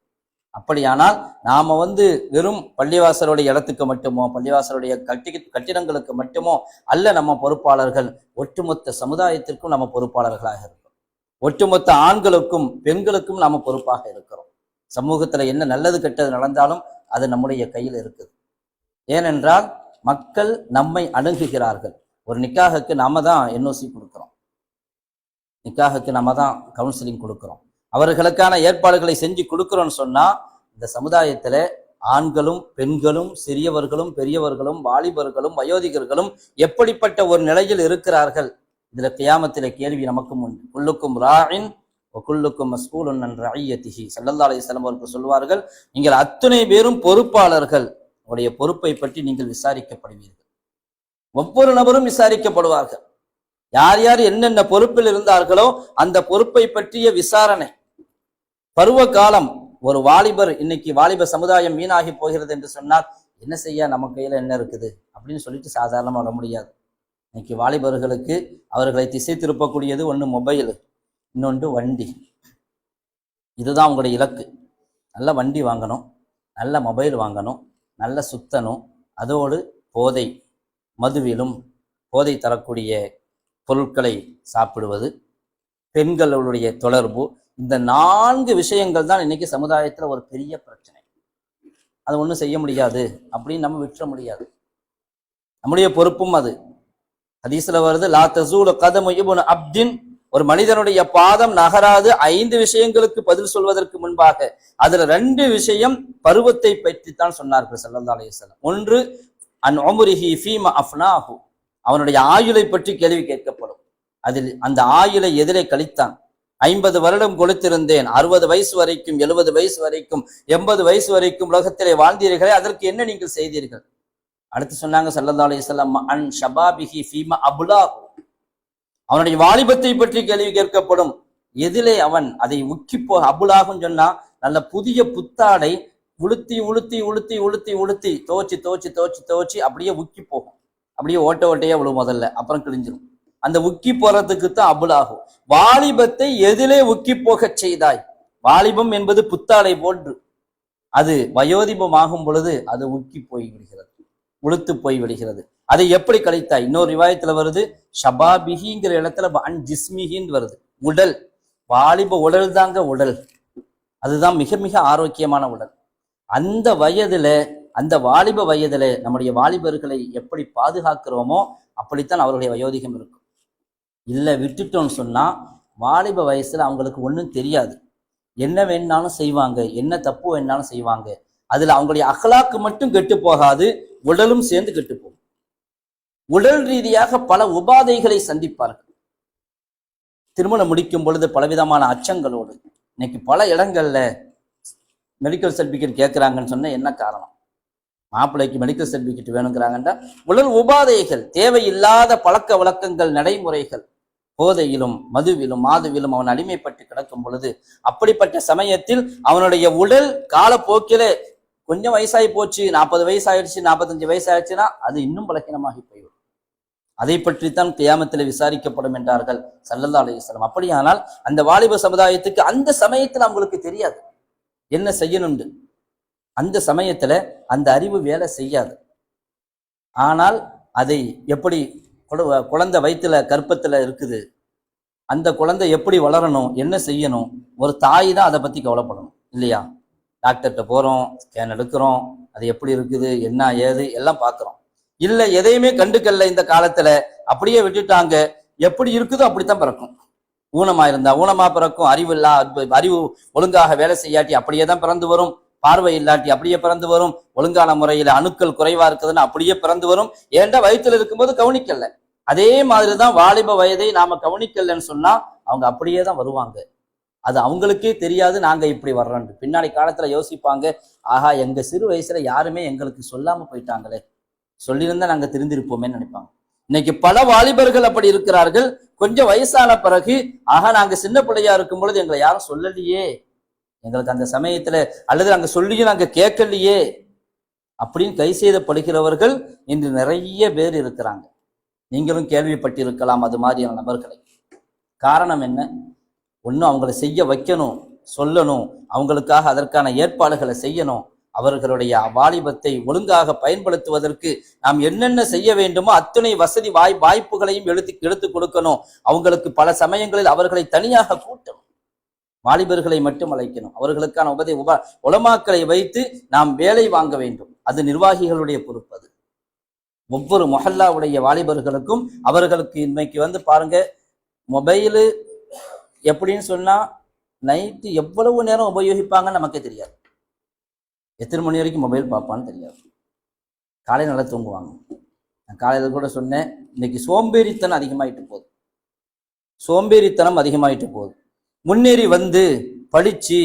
அப்படியானால் நாம வெறும் பள்ளிவாசலுடைய இடத்துக்கு மட்டுமோ, பள்ளிவாசலுடைய கட்டிடங்களுக்கு மட்டுமோ அல்ல நம்ம பொறுப்பாளர்கள், ஒட்டுமொத்த சமுதாயத்திற்கும் நம்ம பொறுப்பாளர்களாக இருக்கிறோம். ஒட்டுமொத்த ஆண்களுக்கும் பெண்களுக்கும் நாம பொறுப்பாக இருக்கிறோம். சமூகத்துல என்ன நல்லது கெட்டது நடந்தாலும் அது நம்முடைய கையில் இருக்குது. ஏனென்றால் மக்கள் நம்மை அணுகுகிறார்கள். ஒரு நிக்காஹுக்கு நாம தான் என்ஓசி கொடுக்கிறோம், நிக்காஹுக்கு நாம தான் கவுன்சிலிங் கொடுக்கிறோம், அவர்களுக்கான ஏற்பாடுகளை செஞ்சு கொடுக்கிறோம்னு சொன்னா இந்த சமுதாயத்துல ஆண்களும் பெண்களும் சிறியவர்களும் பெரியவர்களும் வாலிபர்களும் வயோதிகர்களும் எப்படிப்பட்ட ஒரு நிலையில் இருக்கிறார்கள். இதுல கியாமத்தில கேள்வி நமக்கும் உண்டு. குல்லுக்கும் ராஇன் வ குல்லுக்கும் மஸ்ஊலுன் அன் ரஇயத்திஹி. ஸல்லல்லாஹு அலைஹி வஸல்லம் அவர்கள் சொல்வார்கள், நீங்கள் அத்தனை பேரும் பொறுப்பாளர்கள், உங்களுடைய பொறுப்பை பற்றி நீங்கள் விசாரிக்கப்படுவீர்கள். ஒவ்வொரு நபரும் விசாரிக்கப்படுவார்கள். யார் யார் என்னென்ன பொறுப்பில் இருந்தார்களோ அந்த பொறுப்பை பற்றிய விசாரணை. பருவ காலம், ஒரு வாலிபர், இன்னைக்கு வாலிப சமுதாயம் வீணாகி போகிறது என்று சொன்னால் என்ன செய்ய, நம்ம கையில என்ன இருக்குது அப்படின்னு சொல்லிட்டு சாதாரணமா விட முடியாது. இன்னைக்கு வாலிபர்களுக்கு அவர்களை திசை திருப்பக்கூடியது ஒன்று மொபைல், இன்னொன்று வண்டி. இதுதான் உங்களுடைய இலக்கு. நல்ல வண்டி வாங்கணும், நல்ல மொபைல் வாங்கணும், நல்ல சுத்தணும், அதோடு போதை, மதுவிலும் போதை தரக்கூடிய பொருட்களை சாப்பிடுவது, பெண்களுடைய தொடர்பு, இந்த 4 விஷயங்கள் தான் இன்னைக்கு சமுதாயத்துல ஒரு பெரிய பிரச்சனை. அது ஒன்றும் செய்ய முடியாது அப்படின்னு நம்ம விட்டுற முடியாது. நம்முடைய பொறுப்பும் அது. ஹதீஸ்ல வருது, லா தஸூலு கதமு இப்னு அப்தின், ஒரு மனிதனுடைய பாதம் நகராது 5 விஷயங்களுக்கு பதில் சொல்வதற்கு முன்பாக. அதுல 2 விஷயம் பருவத்தை பற்றித்தான் சொன்னார்கள் ஸல்லல்லாஹு அலைஹி வஸல்லம். ஒன்று அன் உம்ரிஹி ஃபீமா அஃப்னாஹு, அவனுடைய ஆயுளை பற்றி கேள்வி கேட்கப்படும். அதில் அந்த ஆயுளை எதிரே கழித்தான். 50 வருடம் கொடுத்திருந்தேன், 60 வயசு வரைக்கும், 70 வயசு வரைக்கும், 80 வயசு வரைக்கும் உலகத்திலே வாழ்ந்தீர்களே, அதற்கு என்ன நீங்கள் செய்தீர்கள்? அடுத்து சொன்னாங்க ஸல்லல்லாஹு அலைஹி வஸல்லம், அன் ஷபாபிஹி ஃபீமா அப்லாஹு, அவனுடைய வாலிபத்தை பற்றி கேள்வி கேட்கப்படும். எதிலே அவன் அதை உக்கி போக, அபுலாகுன்னு சொன்னா நல்ல புதிய புத்தாடை உளுத்தி உளுத்தி உளுத்தி உளுத்தி உளுத்தி துவச்சி துவச்சி துவச்சி துவச்சி அப்படியே உக்கி போகும், அப்படியே ஓட்ட ஓட்டையா விழும் முதல்ல, அப்புறம் கிழிஞ்சிரும். அந்த உக்கி போறதுக்கு தான் அபுலாகும். வாலிபத்தை எதிலே உக்கி போக செய்தாய்? வாலிபம் என்பது புத்தாடை போன்று, அது வயோதிபம் ஆகும் பொழுது அது உக்கி போய் விடுகிறது, உளுத்து போய் விடுகிறது. அதை எப்படி கழித்தாய்? இன்னொரு ரிவாயத்துல வருது, ஷபாபிஹிங்கிற இடத்துல அன் ஜிஸ்மிஹின்னு வருது. உடல், வாலிப உடல் தாங்க உடல், அதுதான் மிக மிக ஆரோக்கியமான உடல். அந்த வயதுல, அந்த வாலிப வயதுல நம்முடைய வாலிபர்களை எப்படி பாதுகாக்கிறோமோ அப்படித்தான் அவர்களுடைய வயோதிகம் இருக்கும். இல்லை விட்டுட்டோம்னு சொன்னா வாலிப வயசுல அவங்களுக்கு ஒன்றும் தெரியாது, என்ன வேணாலும் செய்வாங்க, என்ன தப்பு வேணாலும் செய்வாங்க. அதுல அவங்களுடைய அகலாக்கு மட்டும் கெட்டு போகாது, உடலும் சேர்ந்து கெட்டு போகும். உடல் ரீதியாக பல உபாதைகளை சந்திப்பார்கள். திருமணம் முடிக்கும் பொழுது பலவிதமான அச்சங்களோடு. இன்னைக்கு பல இடங்கள்ல மெடிக்கல் சர்டிபிகேட் கேட்கிறாங்கன்னு சொன்ன என்ன காரணம்? மாப்பிள்ளைக்கு மெடிக்கல் சர்டிபிகேட் வேணுங்கிறாங்கன்னா உடல் உபாதைகள், தேவையில்லாத பழக்க வழக்கங்கள், நடைமுறைகள், போதையிலும் மதுவிலும் மாதுவிலும் அவன் அடிமைப்பட்டு கிடக்கும் பொழுது, அப்படிப்பட்ட சமயத்தில் அவனுடைய உடல் காலப்போக்கில கொஞ்சம் வயசாகி போச்சு, 40 வயசு ஆயிடுச்சு, 45 வயசு ஆயிடுச்சுன்னா அது இன்னும் பலகீனமாகி போய்விடும். அதை பற்றித்தான் கியாமத்தில் விசாரிக்கப்படும் என்றார்கள் ஸல்லல்லாஹு அலைஹி வஸல்லம். அப்படியானால் அந்த வாலிப சமுதாயத்துக்கு அந்த சமயத்தில் அவங்களுக்கு தெரியாது என்ன செய்யணும்னு. அந்த சமயத்துல அந்த அறிவு வேலை செய்யாது. ஆனால் அதை எப்படி, குழந்தை வயிற்றுல கர்ப்பத்துல இருக்குது, அந்த குழந்தை எப்படி வளரணும், என்ன செய்யணும், ஒரு தாய் தான் அதை பத்தி கவலைப்படணும் இல்லையா? டாக்டர்கிட்ட போறோம், ஸ்கேன் எடுக்கிறோம், அது எப்படி இருக்குது, என்ன ஏது எல்லாம் பார்க்குறோம். இல்லை எதையுமே கண்டுக்கல்ல இந்த காலத்துல, அப்படியே விட்டுட்டாங்க, எப்படி இருக்குதோ அப்படித்தான் பிறக்கும். ஊனமா இருந்தா ஊனமா பிறக்கும், அறிவு ஒழுங்காக வேலை செய்யாட்டி அப்படியே தான் பிறந்து வரும். பார்வை இல்லாட்டி அப்படியே பிறந்து வரும், ஒழுங்கான முறையில அணுக்கள் குறைவா இருக்குதுன்னு அப்படியே பிறந்து வரும். ஏன்டா வயிற்றுல இருக்கும்போது கவனிக்கல. அதே மாதிரிதான் வாலிப வயதை நாம கவனிக்கலன்னு சொன்னா அவங்க அப்படியே தான் வருவாங்க. அது அவங்களுக்கே தெரியாது நாங்க இப்படி வர்றோம். பின்னாடி காலத்துல யோசிப்பாங்க, ஆஹா எங்க சிறு வயசுல யாருமே எங்களுக்கு சொல்லாம போயிட்டாங்களே, சொல்லியிருந்தா நாங்க திருந்திருப்போமேன்னு நினைப்பாங்க. இன்னைக்கு பல வாலிபர்கள் அப்படி இருக்கிறார்கள். கொஞ்சம் வயசான பிறகு, ஆஹா நாங்க சின்ன பிள்ளையா இருக்கும் பொழுது எங்களை யாரும் சொல்லலையே, எங்களுக்கு அந்த சமயத்துல, அல்லது நாங்க சொல்லியும் நாங்க கேட்கலையே அப்படின்னு கை செய்தப்படுகிறவர்கள் இன்று நிறைய பேர் இருக்கிறாங்க. நீங்களும் கேள்விப்பட்டிருக்கலாம் அது மாதிரியான நபர்களை. காரணம் என்ன? ஒன்றும் அவங்களை செய்ய வைக்கணும், சொல்லணும், அவங்களுக்காக அதற்கான ஏற்பாடுகளை செய்யணும். அவர்களுடைய வாலிபத்தை ஒழுங்காக பயன்படுத்துவதற்கு நாம் என்னென்ன செய்ய வேண்டுமோ அத்தனை வசதி வாய்ப்புகளையும் எடுத்து கொடுக்கணும். அவங்களுக்கு பல சமயங்களில் அவர்களை தனியாக கூட்டணும். வாலிபர்களை மட்டும் அழைக்கணும். அவர்களுக்கான உலமாக்களை வைத்து நாம் வேலை வாங்க வேண்டும். அது நிர்வாகிகளுடைய பொறுப்பு. அது ஒவ்வொரு மொஹல்லாவுடைய வாலிபர்களுக்கும் அவர்களுக்கு இன்னைக்கு பாருங்க, மொபைலு எப்படின்னு சொன்னா நைட்டு எவ்வளவு நேரம் உபயோகிப்பாங்கன்னு நமக்கே தெரியாது. எத்தனை மணி வரைக்கும் மொபைல் பார்ப்பான்னு தெரியாது. காலையில் நல்லா தூங்குவாங்க. நான் காலையில் கூட சொன்னேன், இன்னைக்கு சோம்பேறித்தனம் அதிகமாயிட்டு போகுது. முன்னேறி வந்து படிச்சு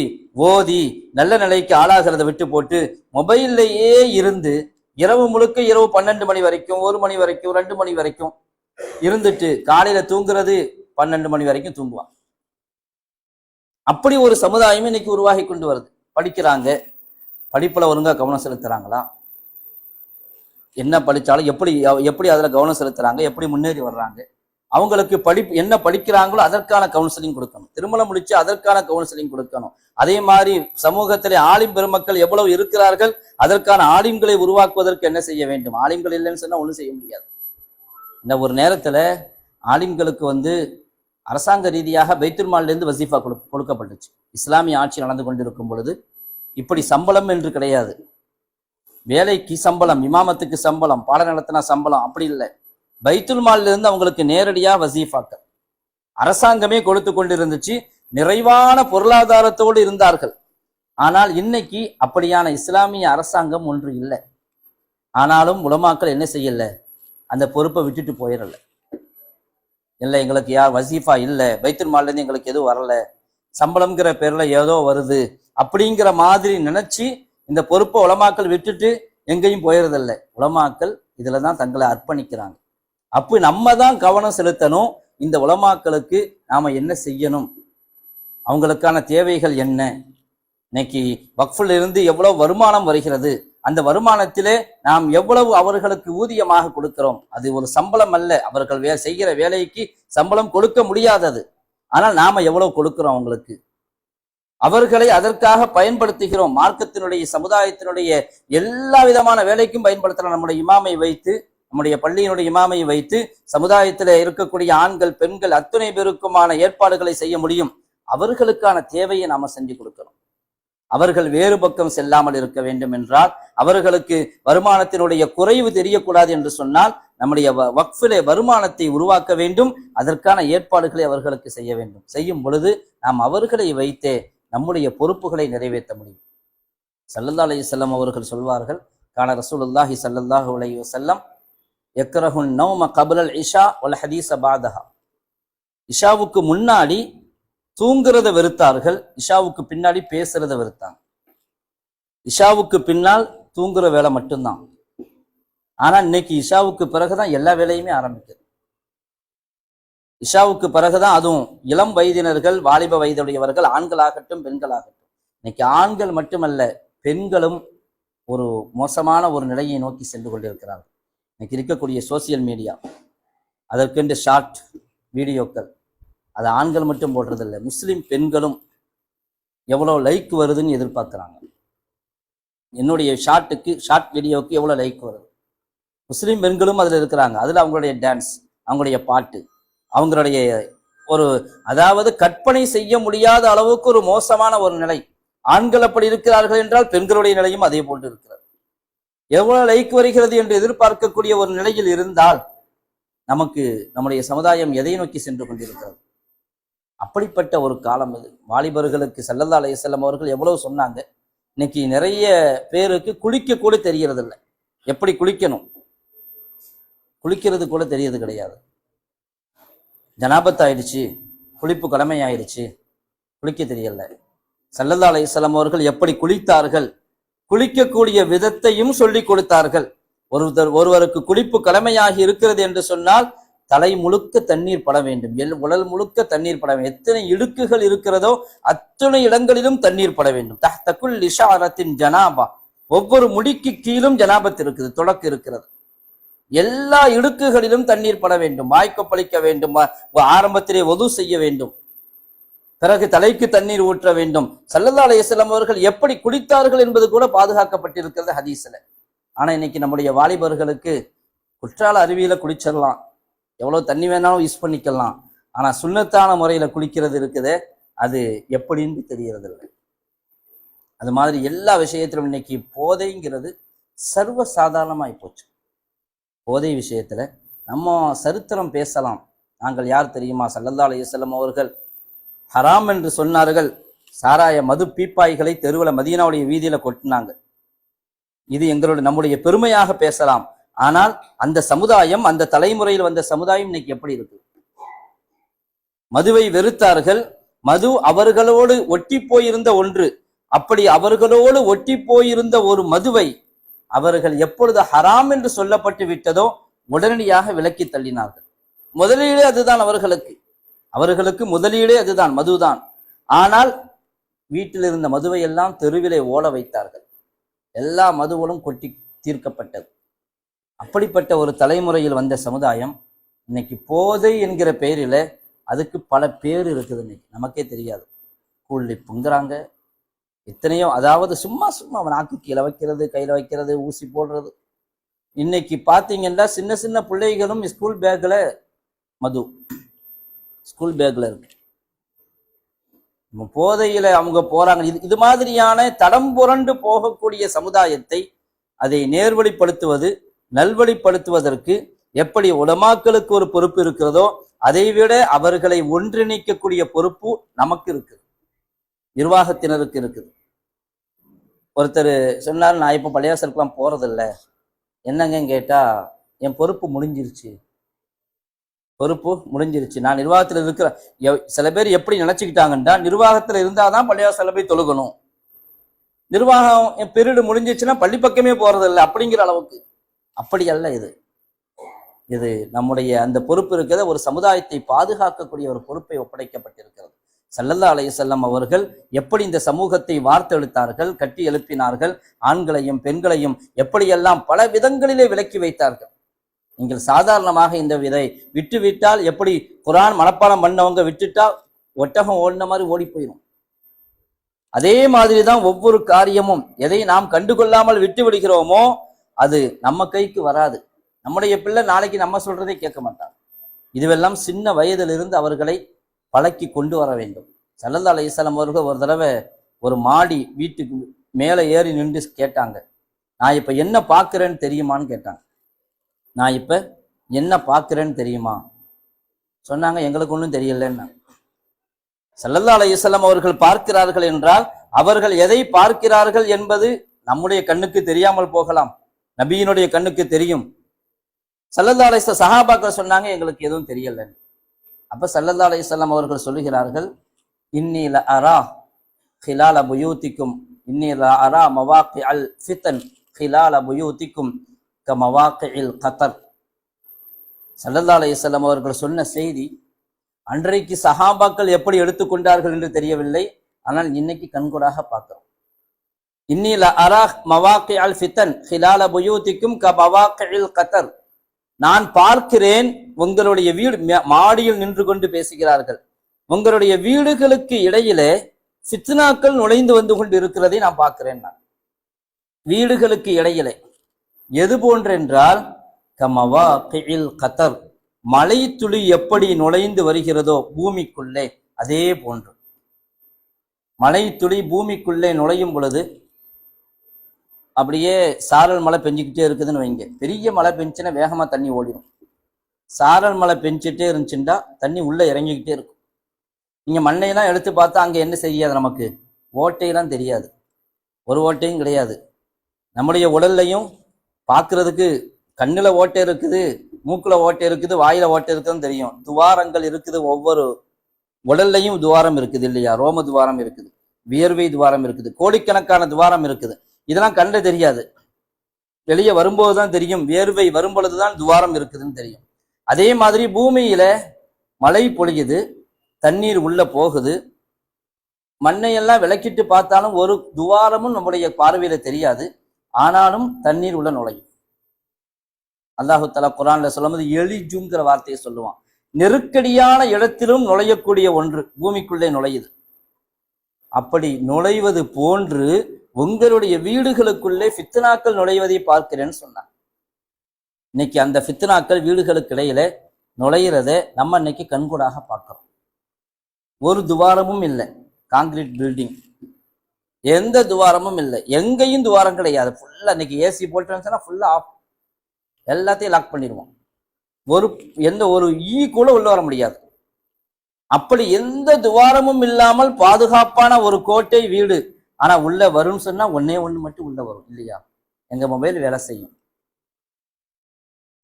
ஓதி நல்ல நிலைக்கு ஆளாகிறத விட்டு போட்டு மொபைல்லையே இருந்து இரவு முழுக்க, இரவு 12 மணி வரைக்கும், 1 மணி வரைக்கும், 2 மணி வரைக்கும் இருந்துட்டு காலையில தூங்குறது 12 மணி வரைக்கும் தூங்குவான். அப்படி ஒரு சமுதாயம் இன்னைக்கு உருவாகி கொண்டு வருது. படிக்கிறாங்க, படிப்புல ஒழுங்கா கவனம் செலுத்துறாங்களா? என்ன படிச்சாலும் எப்படி அதுல கவனம் செலுத்துறாங்க, எப்படி முன்னேறி வர்றாங்க? அவங்களுக்கு என்ன படிக்கிறாங்களோ அதற்கான கவுன்சிலிங் கொடுக்கணும். திருமணம் முடிச்சு அதற்கான கவுன்சிலிங் கொடுக்கணும். அதே மாதிரி சமூகத்திலே ஆலிம் பெருமக்கள் எவ்வளவு இருக்கிறார்கள், அதற்கான ஆலிம்களை உருவாக்குவதற்கு என்ன செய்ய வேண்டும்? ஆலிம்கள் இல்லைன்னு சொன்னா ஒன்றும் செய்ய முடியாது. இந்த ஒரு நேரத்துல ஆலிம்களுக்கு அரசாங்க ரீதியாக பைத்துல் மால்ல இருந்து வசீஃபா கொடுக்கப்பட்டுச்சு. இஸ்லாமிய ஆட்சி நடந்து கொண்டிருக்கும் பொழுது இப்படி சம்பளம் என்று கிடையாது. வேலைக்கு சம்பளம், இமாமத்துக்கு சம்பளம், பாடம் நடத்தினா சம்பளம், அப்படி இல்லை. பைத்துல் மால்ல இருந்து அவங்களுக்கு நேரடியா வசீஃபாக்கள் அரசாங்கமே கொடுத்து கொண்டிருந்துச்சு. நிறைவான பொருளாதாரத்தோடு இருந்தார்கள். ஆனால் இன்னைக்கு அப்படியான இஸ்லாமிய அரசாங்கம் ஒன்று இல்லை. ஆனாலும் உலமாக்கள் என்ன செய்யல, அந்த பொறுப்பை விட்டுட்டு போயிடல. இல்லை எங்களுக்கு யார் வசீஃபா இல்லை, பைத்துல் மால்ல இருந்து எங்களுக்கு எதுவும் வரல, சம்பளம்ங்கிற பேர்ல ஏதோ வருது அப்படிங்கிற மாதிரி நினைச்சு இந்த பொறுப்பை உலமாக்கள் விட்டுட்டு எங்கேயும் போயிடுறதில்ல. உலமாக்கள் இதுலதான் தங்களை அர்ப்பணிக்கிறாங்க. அப்போ நம்ம தான் கவனம் செலுத்தணும். இந்த உலமாக்களுக்கு நாம என்ன செய்யணும், அவங்களுக்கான தேவைகள் என்ன? இன்னைக்கு வக்ஃபில் இருந்து எவ்வளவு வருமானம் வருகிறது, அந்த வருமானத்திலே நாம் எவ்வளவு அவர்களுக்கு ஊதியமாக கொடுக்கிறோம். அது ஒரு சம்பளம் அல்ல. அவர்கள் செய்கிற வேலைக்கு சம்பளம் கொடுக்க முடியாதது. ஆனால் நாம எவ்வளவு கொடுக்கிறோம் அவங்களுக்கு, அவர்களை அதற்காக பயன்படுத்துகிறோம். மார்க்கத்தினுடைய, சமுதாயத்தினுடைய எல்லா விதமான வேலைக்கும் பயன்படுத்தலாம். நம்முடைய இமாமை வைத்து, நம்முடைய பள்ளியினுடைய இமாமை வைத்து சமுதாயத்தில் இருக்கக்கூடிய ஆண்கள் பெண்கள் அத்துணை பேருக்குமான ஏற்பாடுகளை செய்ய முடியும். அவர்களுக்கான தேவையை நாம செஞ்சு கொடுக்கிறோம். அவர்கள் வேறு பக்கம் செல்லாமல் இருக்க வேண்டும் என்றால், அவர்களுக்கு வருமானத்தினுடைய குறைவு தெரியக்கூடாது என்று சொன்னால், நம்முடைய வக்ஃபிலே வருமானத்தை உருவாக்க வேண்டும். அதற்கான ஏற்பாடுகளை அவர்களுக்கு செய்ய வேண்டும். செய்யும் பொழுது நாம் அவர்களை வைத்தே நம்முடைய பொறுப்புகளை நிறைவேற்ற முடியும். ஸல்லல்லாஹு அலைஹி வஸல்லம் அவர்கள் சொல்வார்கள், கான ரசூலுல்லாஹி ஸல்லல்லாஹு அலைஹி வஸல்லம் யக்ரஹுன் நௌம கப்லல் இஷா வல் ஹதீஸ பாதஹா. இஷாவுக்கு முன்னாடி தூங்குறத வெறுத்தார்கள், இஷாவுக்கு பின்னாடி பேசுறத வெறுத்தாங்க. இஷாவுக்கு பின்னால் தூங்குற வேலை மட்டும்தான். ஆனா இன்னைக்கு இஷாவுக்கு பிறகுதான் எல்லா வேலையுமே ஆரம்பிக்குது. இஷாவுக்கு பிறகுதான், அதுவும் இளம் வயதினர்கள், வாலிப வயதுடையவர்கள், ஆண்களாகட்டும் பெண்களாகட்டும். இன்னைக்கு ஆண்கள் மட்டுமல்ல, பெண்களும் ஒரு மோசமான ஒரு நிலையை நோக்கி சென்று கொண்டிருக்கிறார்கள். இன்னைக்கு இருக்கக்கூடிய சோசியல் மீடியா, அதற்கென்று ஷார்ட் வீடியோக்கள், அது ஆண்கள் மட்டும் போடுறதில்லை, முஸ்லிம் பெண்களும் எவ்வளோ லைக் வருதுன்னு எதிர்பார்க்குறாங்க. என்னுடைய ஷார்ட் வீடியோவுக்கு எவ்வளோ லைக் வருது, முஸ்லிம் பெண்களும் அதில் இருக்கிறாங்க. அதில் அவங்களுடைய டான்ஸ், அவங்களுடைய பாட்டு, அவங்களுடைய அதாவது கற்பனை செய்ய முடியாத அளவுக்கு ஒரு மோசமான ஒரு நிலை. ஆண்கள் அப்படி இருக்கிறார்கள் என்றால் பெண்களுடைய நிலையும் அதே போன்று இருக்கிறது. எவ்வளவு லைக் வருகிறது என்று எதிர்பார்க்கக்கூடிய ஒரு நிலையில் இருந்தால் நமக்கு நம்முடைய சமுதாயம் எதை நோக்கி சென்று கொண்டிருக்கிறது? அப்படிப்பட்ட ஒரு காலம் இது. வாலிபர்களுக்கு ஸல்லல்லாஹு அலைஹி வஸல்லம் அவர்கள் எவ்வளவு சொன்னாங்க. இன்னைக்கு நிறைய பேருக்கு குளிக்க கூட தெரியறது இல்லை. எப்படி குளிக்கணும், குளிக்கிறது கூட தெரியறது கிடையாது. ஜனாபத் ஆயிடுச்சு, குளிப்பு கடமை ஆயிடுச்சு, குளிக்க தெரியல. ஸல்லல்லாஹு அலைஹி வஸல்லம் அவர்கள் எப்படி குளித்தார்கள், குளிக்கக்கூடிய விதத்தையும் சொல்லி கொடுத்தார்கள். ஒருவருக்கு குளிப்பு கடமையாகி இருக்கிறது என்று சொன்னால் தலை முழுக்க தண்ணீர் பட வேண்டும், உடல் முழுக்க தண்ணீர் பட வேண்டும். எத்தனை இடுக்குகள் இருக்கிறதோ அத்தனை இடங்களிலும் தண்ணீர் பட வேண்டும். தஹ்த குல்லி ஷஅரத்தின் ஜனாபா, ஒவ்வொரு முடிக்கு கீழும் ஜனாபத் இருக்குது, தொடக்கு இருக்கிறது. எல்லா இடுக்குகளிலும் தண்ணீர் பட வேண்டும், வாய்க்கொப்பளிக்க வேண்டும், ஆரம்பத்திலே ஒது செய்ய வேண்டும், பிறகு தலைக்கு தண்ணீர் ஊற்ற வேண்டும். ஸல்லல்லாஹு அலைஹி வஸல்லம் அவர்கள் எப்படி குளித்தார்கள் என்பது கூட பாதுகாக்கப்பட்டிருக்கிறது ஹதீஸ்ல. ஆனா இன்னைக்கு நம்முடைய வாலிபர்களுக்கு குற்றால அருவியில குளிச்சிடலாம், எவ்வளவு தண்ணி வேணாலும் யூஸ் பண்ணிக்கலாம், ஆனா சுன்னத்தான முறையில குளிக்கிறது இருக்குதே அது எப்படின்னு தெரியறது இல்லை. அது மாதிரி எல்லா விஷயத்திலும் இன்னைக்கு போதைங்கிறது சர்வ சாதாரணமாய் போச்சு. போதை விஷயத்துல நம்ம சரித்திரம் பேசலாம். நாங்கள் யார் தெரியுமா? ஸல்லல்லாஹு அலைஹி வஸல்லம் அவர்கள் ஹராம் என்று சொன்னார்கள். சாராய மது பீப்பாய்களை தெருவில் மதீனாவுடைய வீதியில கொட்டினாங்க. இது நம்முடைய பெருமையாக பேசலாம். ஆனால் அந்த சமுதாயம், அந்த தலைமுறையில் வந்த சமுதாயம் இன்னைக்கு எப்படி இருக்கு? மதுவை வெறுத்தார்கள். மது அவர்களோடு ஒட்டி போயிருந்த ஒன்று. அப்படி அவர்களோடு ஒட்டி போயிருந்த ஒரு மதுவை அவர்கள் எப்பொழுது ஹராம் என்று சொல்லப்பட்டு விட்டதோ உடனடியாக விலக்கி தள்ளினார்கள். முதலீடு அதுதான் அவர்களுக்கு முதலீடே அதுதான், மதுதான். ஆனால் வீட்டில் இருந்த மதுவை எல்லாம் தெருவிலே ஓட வைத்தார்கள். எல்லா மதுவும் கொட்டி தீர்க்கப்பட்டது. அப்படிப்பட்ட ஒரு தலைமுறையில் வந்த சமுதாயம் இன்னைக்கு போதை என்கிற பெயரில அதுக்கு பல பேர் இருக்குது. இன்னைக்கு நமக்கே தெரியாது. கூலிப்புங்கிறாங்க, எத்தனையோ, அதாவது சும்மா நாக்கு கீழே வைக்கிறது, கையில வைக்கிறது, ஊசி போடுறது. இன்னைக்கு பாத்தீங்கன்னா சின்ன சின்ன பிள்ளைகளும் ஸ்கூல் பேக்ல மது, ஸ்கூல் பேக்ல இருக்கு. போதையில அவங்க போறாங்க. இது மாதிரியான தடம் புரண்டு போகக்கூடிய சமுதாயத்தை அதை நேர்வழிப்படுத்துவது, நல்வழிப்படுத்துவதற்கு எப்படி உலமாக்களுக்கு ஒரு பொறுப்பு இருக்கிறதோ அதை விட அவர்களை ஒன்றிணைக்கக்கூடிய பொறுப்பு நமக்கு இருக்குது, நிர்வாகத்தினருக்கு இருக்குது. ஒருத்தர் சொன்னார், நான் இப்போ பள்ளியாசலுக்குலாம் போறதில்ல. என்னங்க கேட்டா, என் பொறுப்பு முடிஞ்சிருச்சு, நான் நிர்வாகத்தில் இருக்கிற. சில பேர் எப்படி நினைச்சுக்கிட்டாங்கன்னா, நிர்வாகத்துல இருந்தாதான் பள்ளியாசல போய் தொழுகணும், நிர்வாகம் என் பீரியடு முடிஞ்சிச்சுன்னா பள்ளி பக்கமே போறதில்லை அப்படிங்கிற அளவுக்கு. அப்படி அல்ல. இது நம்முடைய அந்த பொறுப்பு இருக்கிறத ஒரு சமுதாயத்தை பாதுகாக்கக்கூடிய ஒரு பொறுப்பை ஒப்படைக்கப்பட்டிருக்கிறது. ஸல்லல்லாஹு அலைஹி வஸல்லம் அவர்கள் எப்படி இந்த சமூகத்தை வார்த்தெடுத்தார்கள், கட்டி எழுப்பினார்கள், ஆண்களையும் பெண்களையும் எப்படியெல்லாம் பல விதங்களிலே விலக்கி வைத்தார்கள். நீங்கள் சாதாரணமாக இந்த விதை விட்டுவிட்டால், எப்படி குர்ஆன் மனப்பாடம் பண்ணவங்க விட்டுட்டா ஒட்டகம் ஓடின மாதிரி ஓடி போயிடும், அதே மாதிரிதான் ஒவ்வொரு காரியமும். எதை நாம் கண்டுகொள்ளாமல் விட்டு விடுகிறோமோ அது நம்ம கைக்கு வராது. நம்முடைய பிள்ளை நாளைக்கு நம்ம சொல்றதை கேட்க மாட்டாங்க. இதுவெல்லாம் சின்ன வயதிலிருந்து அவர்களை பழக்கி கொண்டு வர வேண்டும். ஸல்லல்லாஹு அலைஹி வஸல்லம் அவர்கள் ஒரு தடவை ஒரு மாடி வீட்டுக்கு மேலே ஏறி நின்று கேட்டாங்க, நான் இப்ப என்ன பார்க்கிறேன்னு தெரியுமான்னு கேட்டாங்க. நான் இப்ப என்ன பார்க்கிறேன்னு தெரியுமா? சொன்னாங்க, எங்களுக்கு ஒன்றும் தெரியலன்னா. ஸல்லல்லாஹு அலைஹி வஸல்லம் அவர்கள் பார்க்கிறார்கள் என்றால் அவர்கள் எதை பார்க்கிறார்கள் என்பது நம்முடைய கண்ணுக்கு தெரியாமல் போகலாம், நபியினுடைய கண்ணுக்கு தெரியும். ஸல்லல்லாஹு அலைஹி வஸல்லம் சஹாபாக்கள் சொன்னாங்க, எங்களுக்கு எதுவும் தெரியல. அப்ப ஸல்லல்லாஹு அலைஹி வஸல்லம் அவர்கள் சொல்லுகிறார்கள், இன்னி லஅரா ஹிலால புயூதிக்கும், இன்னி லஅரா மவாகிஅல் ஃபிதன் ஹிலால புயூதிக்கும் கமவாகிஇல் கதர். ஸல்லல்லாஹு அலைஹி வஸல்லம் அவர்கள் சொன்ன செய்தி அன்றைக்கு சஹாபாக்கள் எப்படி எடுத்துக்கொண்டார்கள் என்று தெரியவில்லை, ஆனால் இன்னைக்கு கண்கூடாக பார்க்கிறோம். இன்னி லஅரா மவாகிஅல் ஃபிதன் ஹிலால புயூதிக்கும் கமவாகிஇல் கதர். நான் பார்க்கிறேன், உங்களுடைய வீடு மாடியில் நின்று கொண்டு பேசுகிறார்கள், உங்களுடைய வீடுகளுக்கு இடையிலே ஃபித்னாக்கள் நுழைந்து வந்து கொண்டு இருக்கிறதை நான் பார்க்கிறேன். நான் வீடுகளுக்கு இடையிலே எது போன்றென்றால் கமவாகிஇல் கதர், மழை துளி எப்படி நுழைந்து வருகிறதோ பூமிக்குள்ளே, அதே போன்று மழை துளி பூமிக்குள்ளே நுழையும் பொழுது அப்படியே சாரல் மழை பெஞ்சுக்கிட்டே இருக்குதுன்னு வைங்க. பெரிய மழை பெஞ்சுன்னா வேகமா தண்ணி ஓடிடும். சாரல் மழை பெஞ்சிட்டே இருந்துச்சுன்னா தண்ணி உள்ள இறங்கிக்கிட்டே இருக்கும். நீங்க மண்ணையெல்லாம் எடுத்து பார்த்தா அங்க என்ன செய்யாது, நமக்கு ஓட்டையெல்லாம் தெரியாது. ஒரு ஓட்டையும் கிடையாது. நம்முடைய உடல்லையும் பார்க்கறதுக்கு கண்ணுல ஓட்டை இருக்குது, மூக்குல ஓட்டை இருக்குது, வாயில ஓட்டை இருக்குதுன்னு தெரியும். துவாரங்கள் இருக்குது, ஒவ்வொரு உடல்லையும் துவாரம் இருக்குது இல்லையா? ரோம துவாரம் இருக்குது, வியர்வை துவாரம் இருக்குது, கோடிக்கணக்கான துவாரம் இருக்குது. இதெல்லாம் கண்ணுல தெரியாது, வெளியே வரும்போதுதான் தெரியும். வியர்வை வரும் பொழுதுதான் துவாரம் இருக்குதுன்னு தெரியும். அதே மாதிரி பூமியில மழை பொழியுது, தண்ணீர் உள்ள போகுது, மண்ணையெல்லாம் விளக்கிட்டு பார்த்தாலும் ஒரு துவாரமும் நம்முடைய பார்வையில தெரியாது. ஆனாலும் தண்ணீர் உள்ள நுழையும். அல்லாஹு தஆலா குர்ஆன்ல சொல்லும்போது எலிஜுங்கிற வார்த்தையை சொல்லுவான். நெருக்கடியான இடத்திலும் நுழையக்கூடிய ஒன்று பூமிக்குள்ளே நுழையுது. அப்படி நுழைவது போன்று உங்களுடைய வீடுகளுக்குள்ளே ஃபித்னாக்கள் நுழைவதை பார்க்கிறேன்னு சொன்னான். இன்னைக்கு அந்த ஃபித்னாக்கள் வீடுகளுக்கு இடையில நுழையிறத நம்ம இன்னைக்கு கண்கூடாக பார்க்கிறோம். ஒரு துவாரமும் இல்லை, காங்கிரீட் பில்டிங், எந்த துவாரமும் இல்லை, எங்கேயும் துவாரம் கிடையாது. ஃபுல்லா இன்னைக்கு ஏசி போட்டுன்னா ஃபுல்லா ஆஃப், எல்லாத்தையும் லாக் பண்ணிடுவோம். எந்த ஒரு ஈ கூட உள்ள வர முடியாது. அப்படி எந்த துவாரமும் இல்லாமல் பாதுகாப்பான ஒரு கோட்டை வீடு. ஆனா உள்ள வரும்னு சொன்னா ஒன்னே ஒண்ணு மட்டும் உள்ள வரும் இல்லையா? எங்க மொபைல் வேலை செய்யும்,